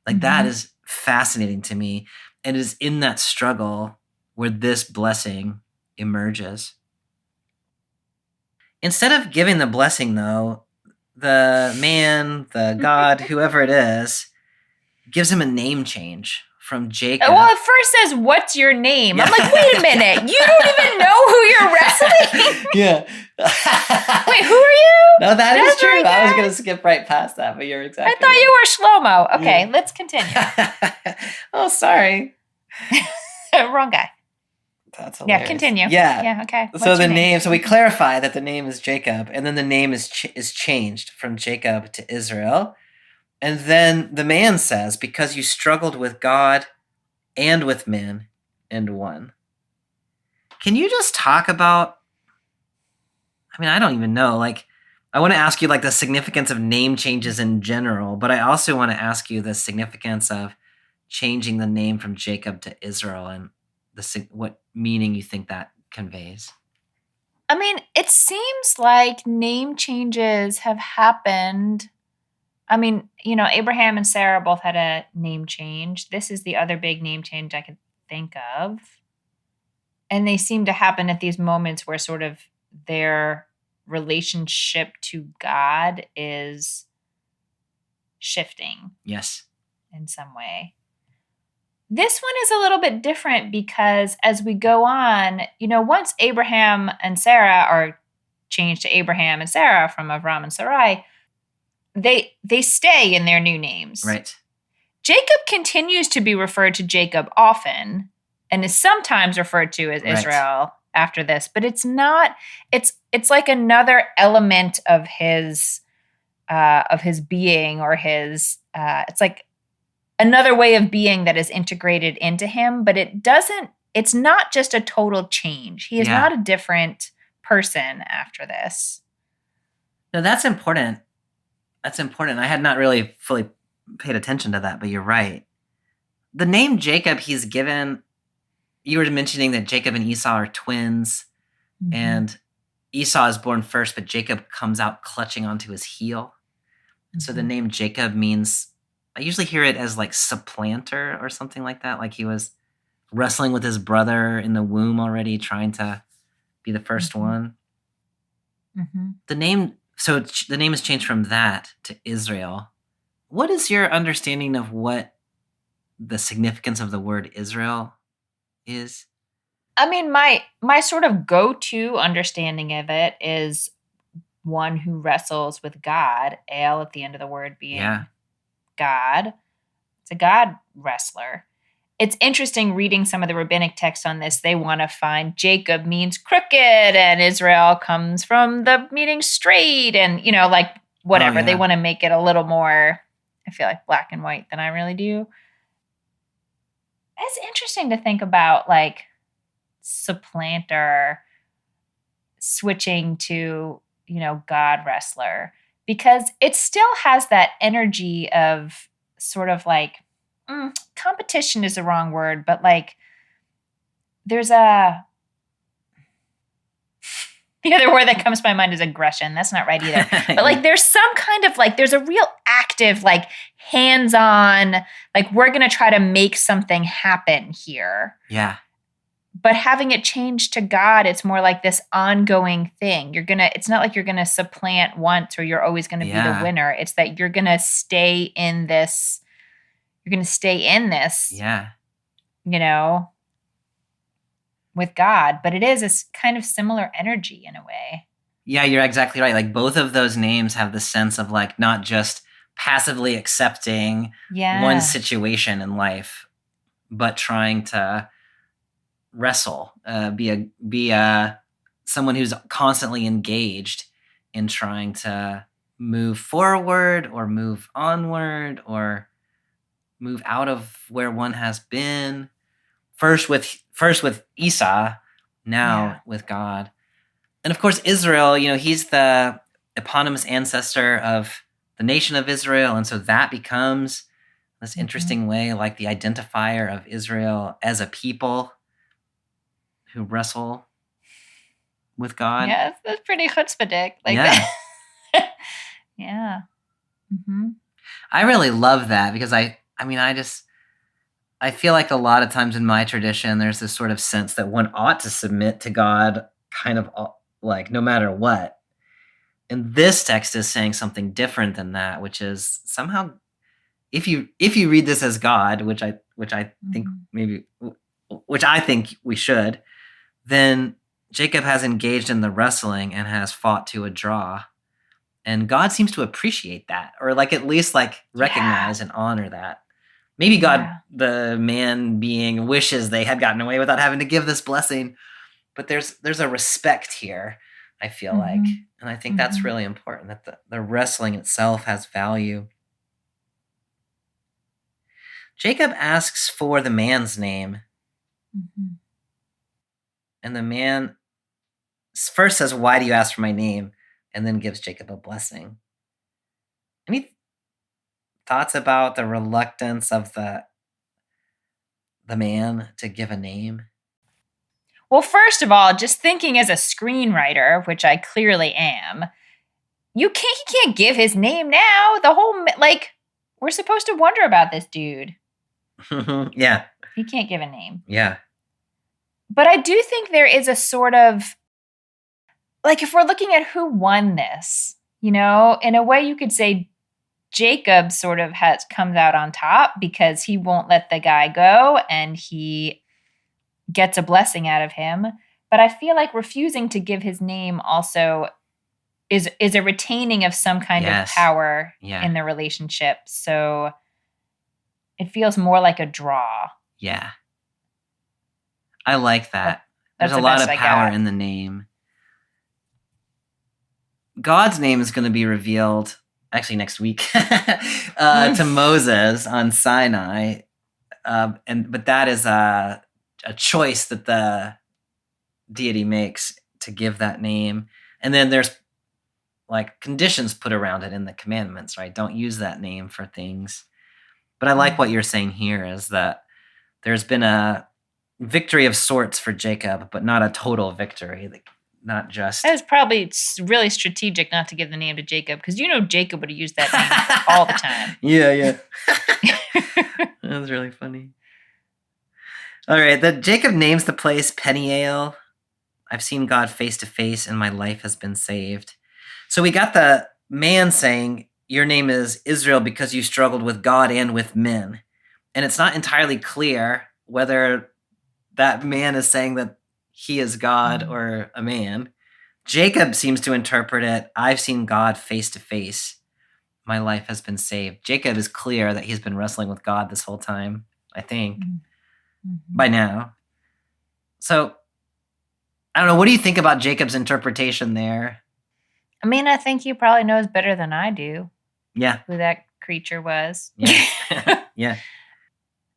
That is fascinating to me. And it is in that struggle where this blessing emerges. Instead of giving the blessing, though, the man, the God, whoever it is, gives him a name change from Jacob. Well, it first says, what's your name? Yeah. I'm like, wait a minute. You don't even know who you're wrestling? Yeah. Wait, who are you? No, that is true. I was going to skip right past that, but you're exactly I thought you were Shlomo. Okay, let's continue. Oh, sorry. Wrong guy. That's hilarious. Yeah, continue. Yeah, okay. So the name, so we clarify that the name is Jacob, and then the name is changed from Jacob to Israel. And then the man says, because you struggled with God and with men and won. Can you just talk about, I don't even know. I want to ask you the significance of name changes in general, but I also want to ask you the significance of changing the name from Jacob to Israel and what meaning you think that conveys. It seems like name changes have happened. Abraham and Sarah both had a name change. This is the other big name change I could think of. And they seem to happen at these moments where sort of their relationship to God is shifting. Yes. In some way. This one is a little bit different because as we go on, once Abraham and Sarah are changed to Abraham and Sarah from Avram and Sarai, they stay in their new names. Right. Jacob continues to be referred to Jacob often and is sometimes referred to as Israel after this, but it's not, it's like another element of his being or his, it's like another way of being that is integrated into him, but it's not just a total change. He is not a different person after this. No, that's important. That's important. I had not really fully paid attention to that, but you're right. The name Jacob he's given, you were mentioning that Jacob and Esau are twins, and Esau is born first, but Jacob comes out clutching onto his heel. And so the name Jacob means, I usually hear it as supplanter or something like that. Like he was wrestling with his brother in the womb already, trying to be the first one. The name is changed from that to Israel. What is your understanding of what the significance of the word Israel is? My sort of go-to understanding of it is one who wrestles with God, El at the end of the word being God. It's a God wrestler. It's interesting reading some of the rabbinic texts on this. They want to find Jacob means crooked and Israel comes from the meaning straight and, whatever. They want to make it a little more, I feel like, black and white than I really do. It's interesting to think about like supplanter switching to, God wrestler, because it still has that energy of sort of like competition is the wrong word, but like there's the other word that comes to my mind is aggression. That's not right either. But like there's some kind of like there's a real active, like hands-on, like we're gonna try to make something happen here. Yeah. But having it change to God, it's more like this ongoing thing. It's not like you're gonna supplant once or you're always gonna be the winner. It's that you're gonna stay in this, Yeah. With God. But it is this kind of similar energy in a way. Yeah, you're exactly right. Like both of those names have the sense of like not just passively accepting one situation in life, but trying to wrestle, be someone who's constantly engaged in trying to move forward or move onward or move out of where one has been. First with Esau, now with God. And of course, Israel, he's the eponymous ancestor of the nation of Israel. And so that becomes this interesting way, like the identifier of Israel as a people who wrestle with God. Yeah, that's pretty chutzpahdik. Like yeah. Yeah. Mm-hmm. I really love that because I feel like a lot of times in my tradition, there's this sort of sense that one ought to submit to God kind of like no matter what. And this text is saying something different than that, which is somehow if you read this as God, which I think which I think we should, then Jacob has engaged in the wrestling and has fought to a draw. And God seems to appreciate that, or like at least like recognize and honor that. Maybe God, the man being, wishes they had gotten away without having to give this blessing. But there's a respect here, I feel like. And I think that's really important, that the wrestling itself has value. Jacob asks for the man's name. And the man first says, "Why do you ask for my name?" And then gives Jacob a blessing. Any thoughts about the reluctance of the man to give a name? Well, first of all, just thinking as a screenwriter, which I clearly am, he can't give his name now. The whole, like, we're supposed to wonder about this dude. Yeah. He can't give a name. Yeah. But I do think there is a sort of, like, if we're looking at who won this, in a way you could say Jacob sort of comes out on top because he won't let the guy go and he gets a blessing out of him. But I feel like refusing to give his name also is a retaining of some kind of power in the relationship. So it feels more like a draw. Yeah. I like that. There's a lot of power in the name. God's name is going to be revealed actually next week to Moses on Sinai. But that is a choice that the deity makes to give that name. And then there's like conditions put around it in the commandments, right? Don't use that name for things. But I like what you're saying here is that there's been a victory of sorts for Jacob, but not a total victory. Like, not just. That was probably really strategic not to give the name to Jacob, because Jacob would have used that name all the time. Yeah. That was really funny. All right, Jacob names the place Peniel. I've seen God face to face, and my life has been saved. So we got the man saying, "Your name is Israel because you struggled with God and with men," and it's not entirely clear whether that man is saying that he is God or a man. Jacob seems to interpret it, "I've seen God face to face. My life has been saved." Jacob is clear that he's been wrestling with God this whole time, I think, by now. So, I don't know. What do you think about Jacob's interpretation there? I mean, I think he probably knows better than I do. Yeah. Who that creature was. Yeah. Yeah.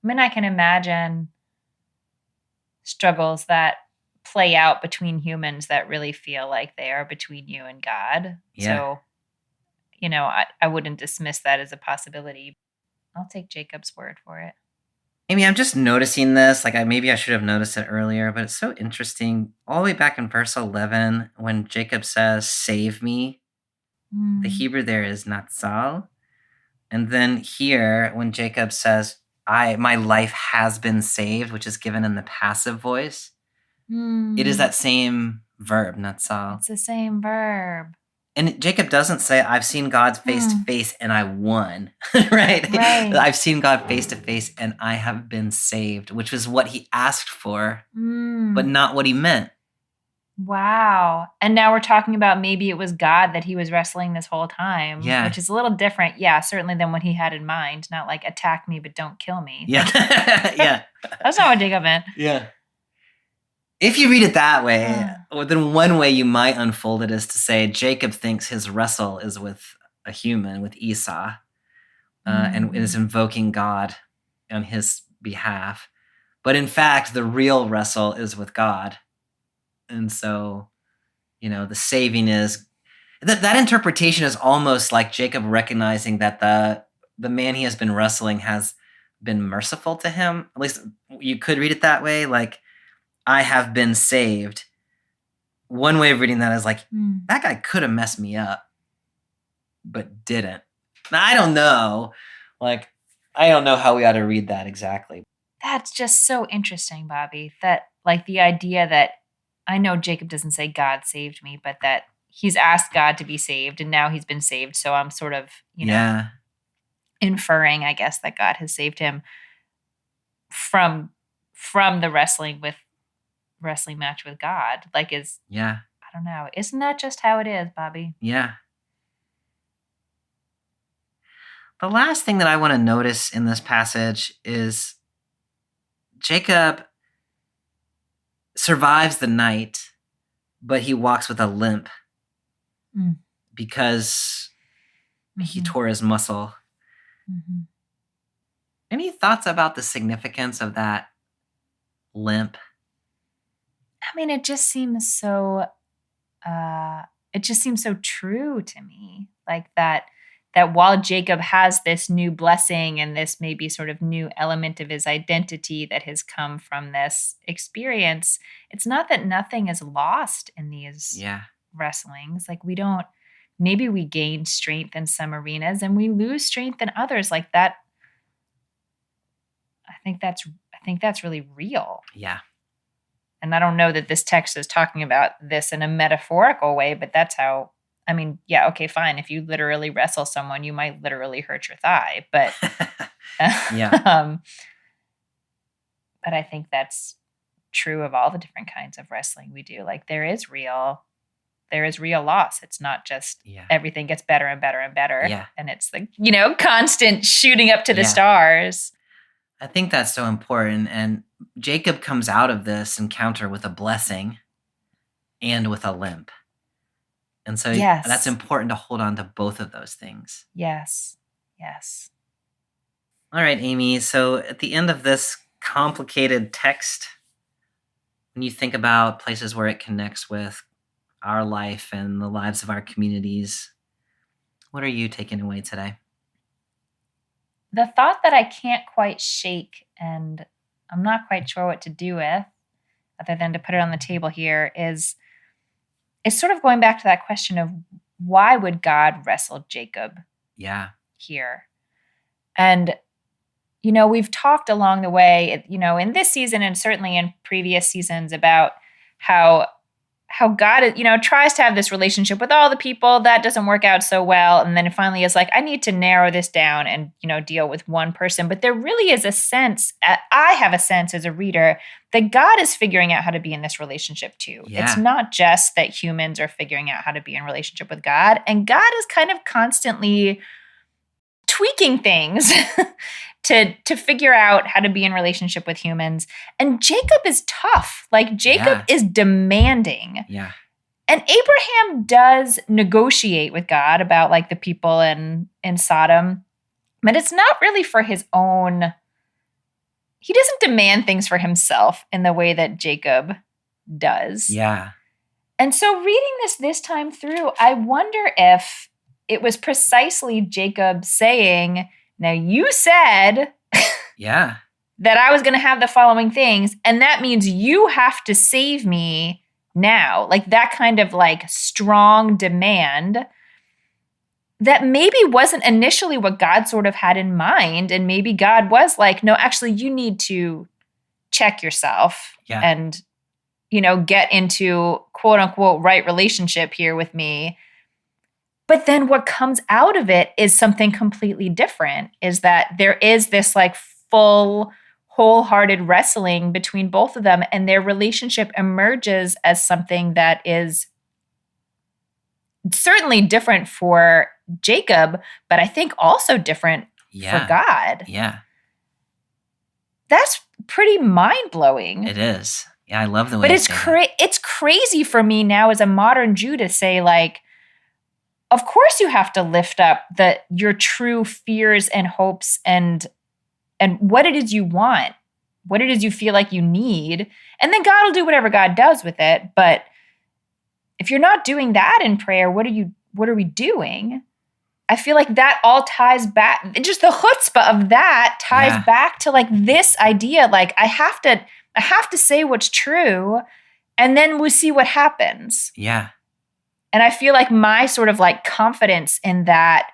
I mean, I can imagine struggles that play out between humans that really feel like they are between you and God. Yeah. So, I wouldn't dismiss that as a possibility. I'll take Jacob's word for it. Amy, I'm just noticing this. Like, maybe I should have noticed it earlier, but it's so interesting. All the way back in verse 11, when Jacob says, "Save me," the Hebrew there is natsal. And then here, when Jacob says, my life has been saved, which is given in the passive voice, it is that same verb, natsal. It's the same verb. And Jacob doesn't say, I've seen God face to face and I won, right? I've seen God face to face and I have been saved, which is what he asked for, but not what he meant. Wow. And now we're talking about maybe it was God that he was wrestling this whole time, which is a little different, certainly than what he had in mind. Not like attack me, but don't kill me. Yeah. Yeah. That's not what Jacob meant. Yeah. If you read it that way, then one way you might unfold it is to say Jacob thinks his wrestle is with a human, with Esau, and is invoking God on his behalf. But in fact, the real wrestle is with God. And so, the saving is that interpretation is almost like Jacob recognizing that the man he has been wrestling has been merciful to him. At least you could read it that way, like, I have been saved. One way of reading that is like, that guy could have messed me up, but didn't. Now, I don't know. Like, I don't know how we ought to read that exactly. That's just so interesting, Bobby. That, like, the idea that I know Jacob doesn't say God saved me, but that he's asked God to be saved and now he's been saved. So I'm sort of, inferring, I guess, that God has saved him from the wrestling match with God. Like, I don't know. Isn't that just how it is, Bobby? Yeah. The last thing that I want to notice in this passage is Jacob survives the night, but he walks with a limp because he tore his muscle. Any thoughts about the significance of that limp? I mean, it just seems so true to me. Like that while Jacob has this new blessing and this maybe sort of new element of his identity that has come from this experience, it's not that nothing is lost in these wrestlings. Like, maybe we gain strength in some arenas and we lose strength in others. Like that, I think that's really real. Yeah. And I don't know that this text is talking about this in a metaphorical way, but that's how, I mean, okay, fine. If you literally wrestle someone, you might literally hurt your thigh, but but I think that's true of all the different kinds of wrestling we do. Like, there is real loss. It's not just everything gets better and better and better. Yeah. And it's like, constant shooting up to the stars. I think that's so important. And Jacob comes out of this encounter with a blessing and with a limp. And so that's important to hold on to both of those things. Yes. Yes. All right, Amy. So at the end of this complicated text, when you think about places where it connects with our life and the lives of our communities, what are you taking away today? The thought that I can't quite shake and I'm not quite sure what to do with, other than to put it on the table here, is sort of going back to that question of why would God wrestle Jacob here? And, we've talked along the way, in this season and certainly in previous seasons about how God, tries to have this relationship with all the people. That doesn't work out so well. And then it finally is like, I need to narrow this down and, deal with one person. But there really is a sense, I have a sense as a reader, that God is figuring out how to be in this relationship too. Yeah. It's not just that humans are figuring out how to be in relationship with God. And God is kind of constantly tweaking things to figure out how to be in relationship with humans. And Jacob is tough. Like, Jacob is demanding. Yeah. And Abraham does negotiate with God about, like, the people in Sodom, but it's not really for his own he doesn't demand things for himself in the way that Jacob does. Yeah. And so reading this time through, I wonder if it was precisely Jacob saying, now you said Yeah. that I was going to have the following things, and that means you have to save me now. Like that kind of like strong demand that maybe wasn't initially what God sort of had in mind. And maybe God was like, no, actually, you need to check yourself and, get into quote unquote right relationship here with me. But then what comes out of it is something completely different, is that there is this like full, wholehearted wrestling between both of them, and their relationship emerges as something that is certainly different for Jacob, but I think also different for God. Yeah. That's pretty mind-blowing. It is. Yeah, I love the way But you it's crazy for me now as a modern Jew to say, like, of course you have to lift up your true fears and hopes and what it is you want, what it is you feel like you need, and then God will do whatever God does with it. But if you're not doing that in prayer, what are we doing? I feel like that all ties back, just the chutzpah of that ties back to like this idea, like I have to say what's true, and then we see what happens. Yeah. And I feel like my sort of like confidence in that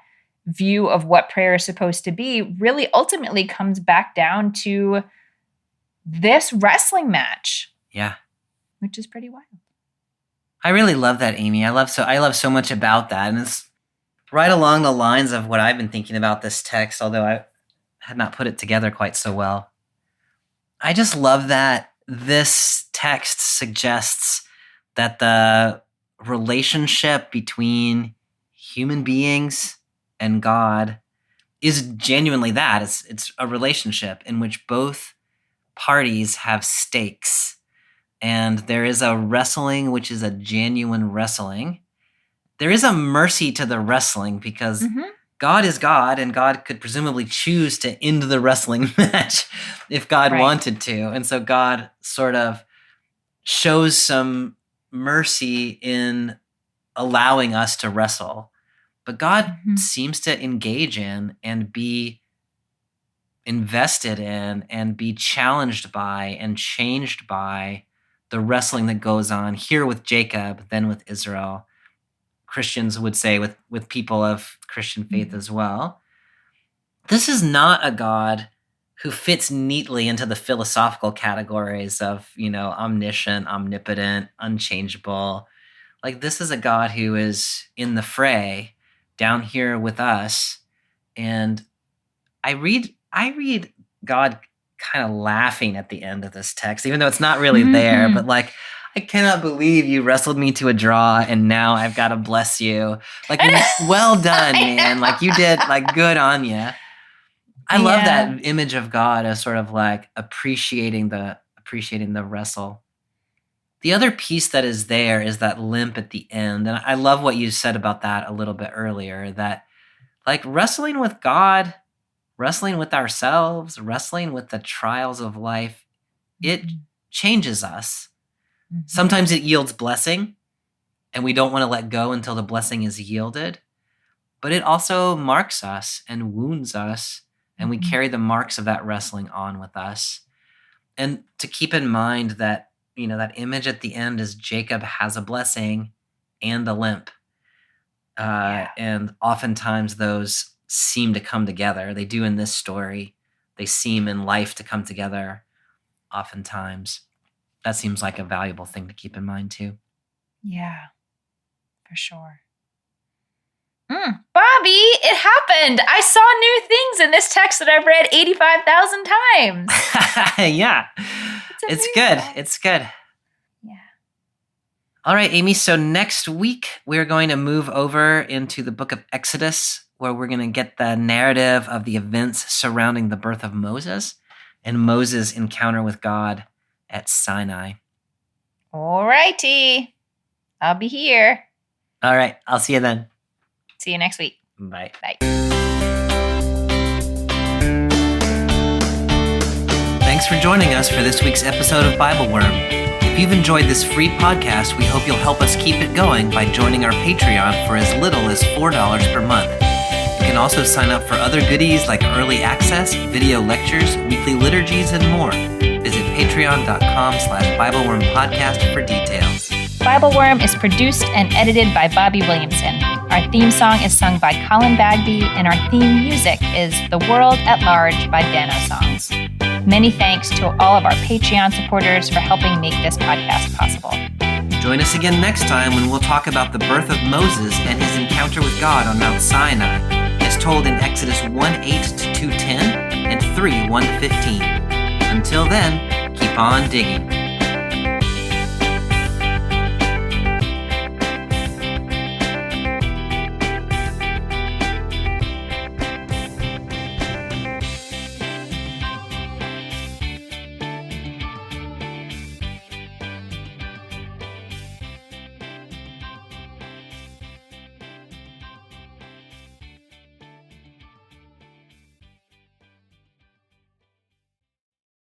view of what prayer is supposed to be really ultimately comes back down to this wrestling match. Yeah. Which is pretty wild. I really love that, Amy. I love so much about that. And it's right along the lines of what I've been thinking about this text, although I had not put it together quite so well. I just love that this text suggests that the relationship between human beings and God is genuinely that. It's a relationship in which both parties have stakes. And there is a wrestling, which is a genuine wrestling. There is a mercy to the wrestling because God is God, and God could presumably choose to end the wrestling match if God wanted to. And so God sort of shows some mercy in allowing us to wrestle. But God seems to engage in and be invested in and be challenged by and changed by the wrestling that goes on here with Jacob, then with Israel. Christians would say with people of Christian faith as well. This is not a God who fits neatly into the philosophical categories of, omniscient, omnipotent, unchangeable. Like, this is a God who is in the fray down here with us. And I read God kind of laughing at the end of this text, even though it's not really there, but like, I cannot believe you wrestled me to a draw and now I've got to bless you. Like, well done, man. Like, you did, like, good on you. I love that image of God as sort of like appreciating the wrestle. The other piece that is there is that limp at the end. And I love what you said about that a little bit earlier, that like wrestling with God, wrestling with ourselves, wrestling with the trials of life, it changes us. Sometimes it yields blessing, and we don't want to let go until the blessing is yielded. But it also marks us and wounds us, and we carry the marks of that wrestling on with us. And to keep in mind that, that image at the end is Jacob has a blessing and a limp. And oftentimes those seem to come together. They do in this story. They seem in life to come together oftentimes. That seems like a valuable thing to keep in mind too. Yeah, for sure. Bobby, it happened. I saw new things in this text that I've read 85,000 times. Yeah, it's good. It's good. Yeah. All right, Amy. So next week, we're going to move over into the book of Exodus, where we're going to get the narrative of the events surrounding the birth of Moses and Moses' encounter with God at Sinai. All righty. I'll be here. All right. I'll see you then. See you next week. Bye. Bye. Thanks for joining us for this week's episode of BibleWorm. If you've enjoyed this free podcast, we hope you'll help us keep it going by joining our Patreon for as little as $4 per month. You can also sign up for other goodies like early access, video lectures, weekly liturgies, and more. Visit patreon.com/BibleWorm podcast for details. BibleWorm is produced and edited by Bobby Williamson. Our theme song is sung by Colin Bagby, and our theme music is The World at Large by Dano Songs. Many thanks to all of our Patreon supporters for helping make this podcast possible. Join us again next time when we'll talk about the birth of Moses and his encounter with God on Mount Sinai, as told in Exodus 1:8-2:10 and 3:1-15. Until then, keep on digging.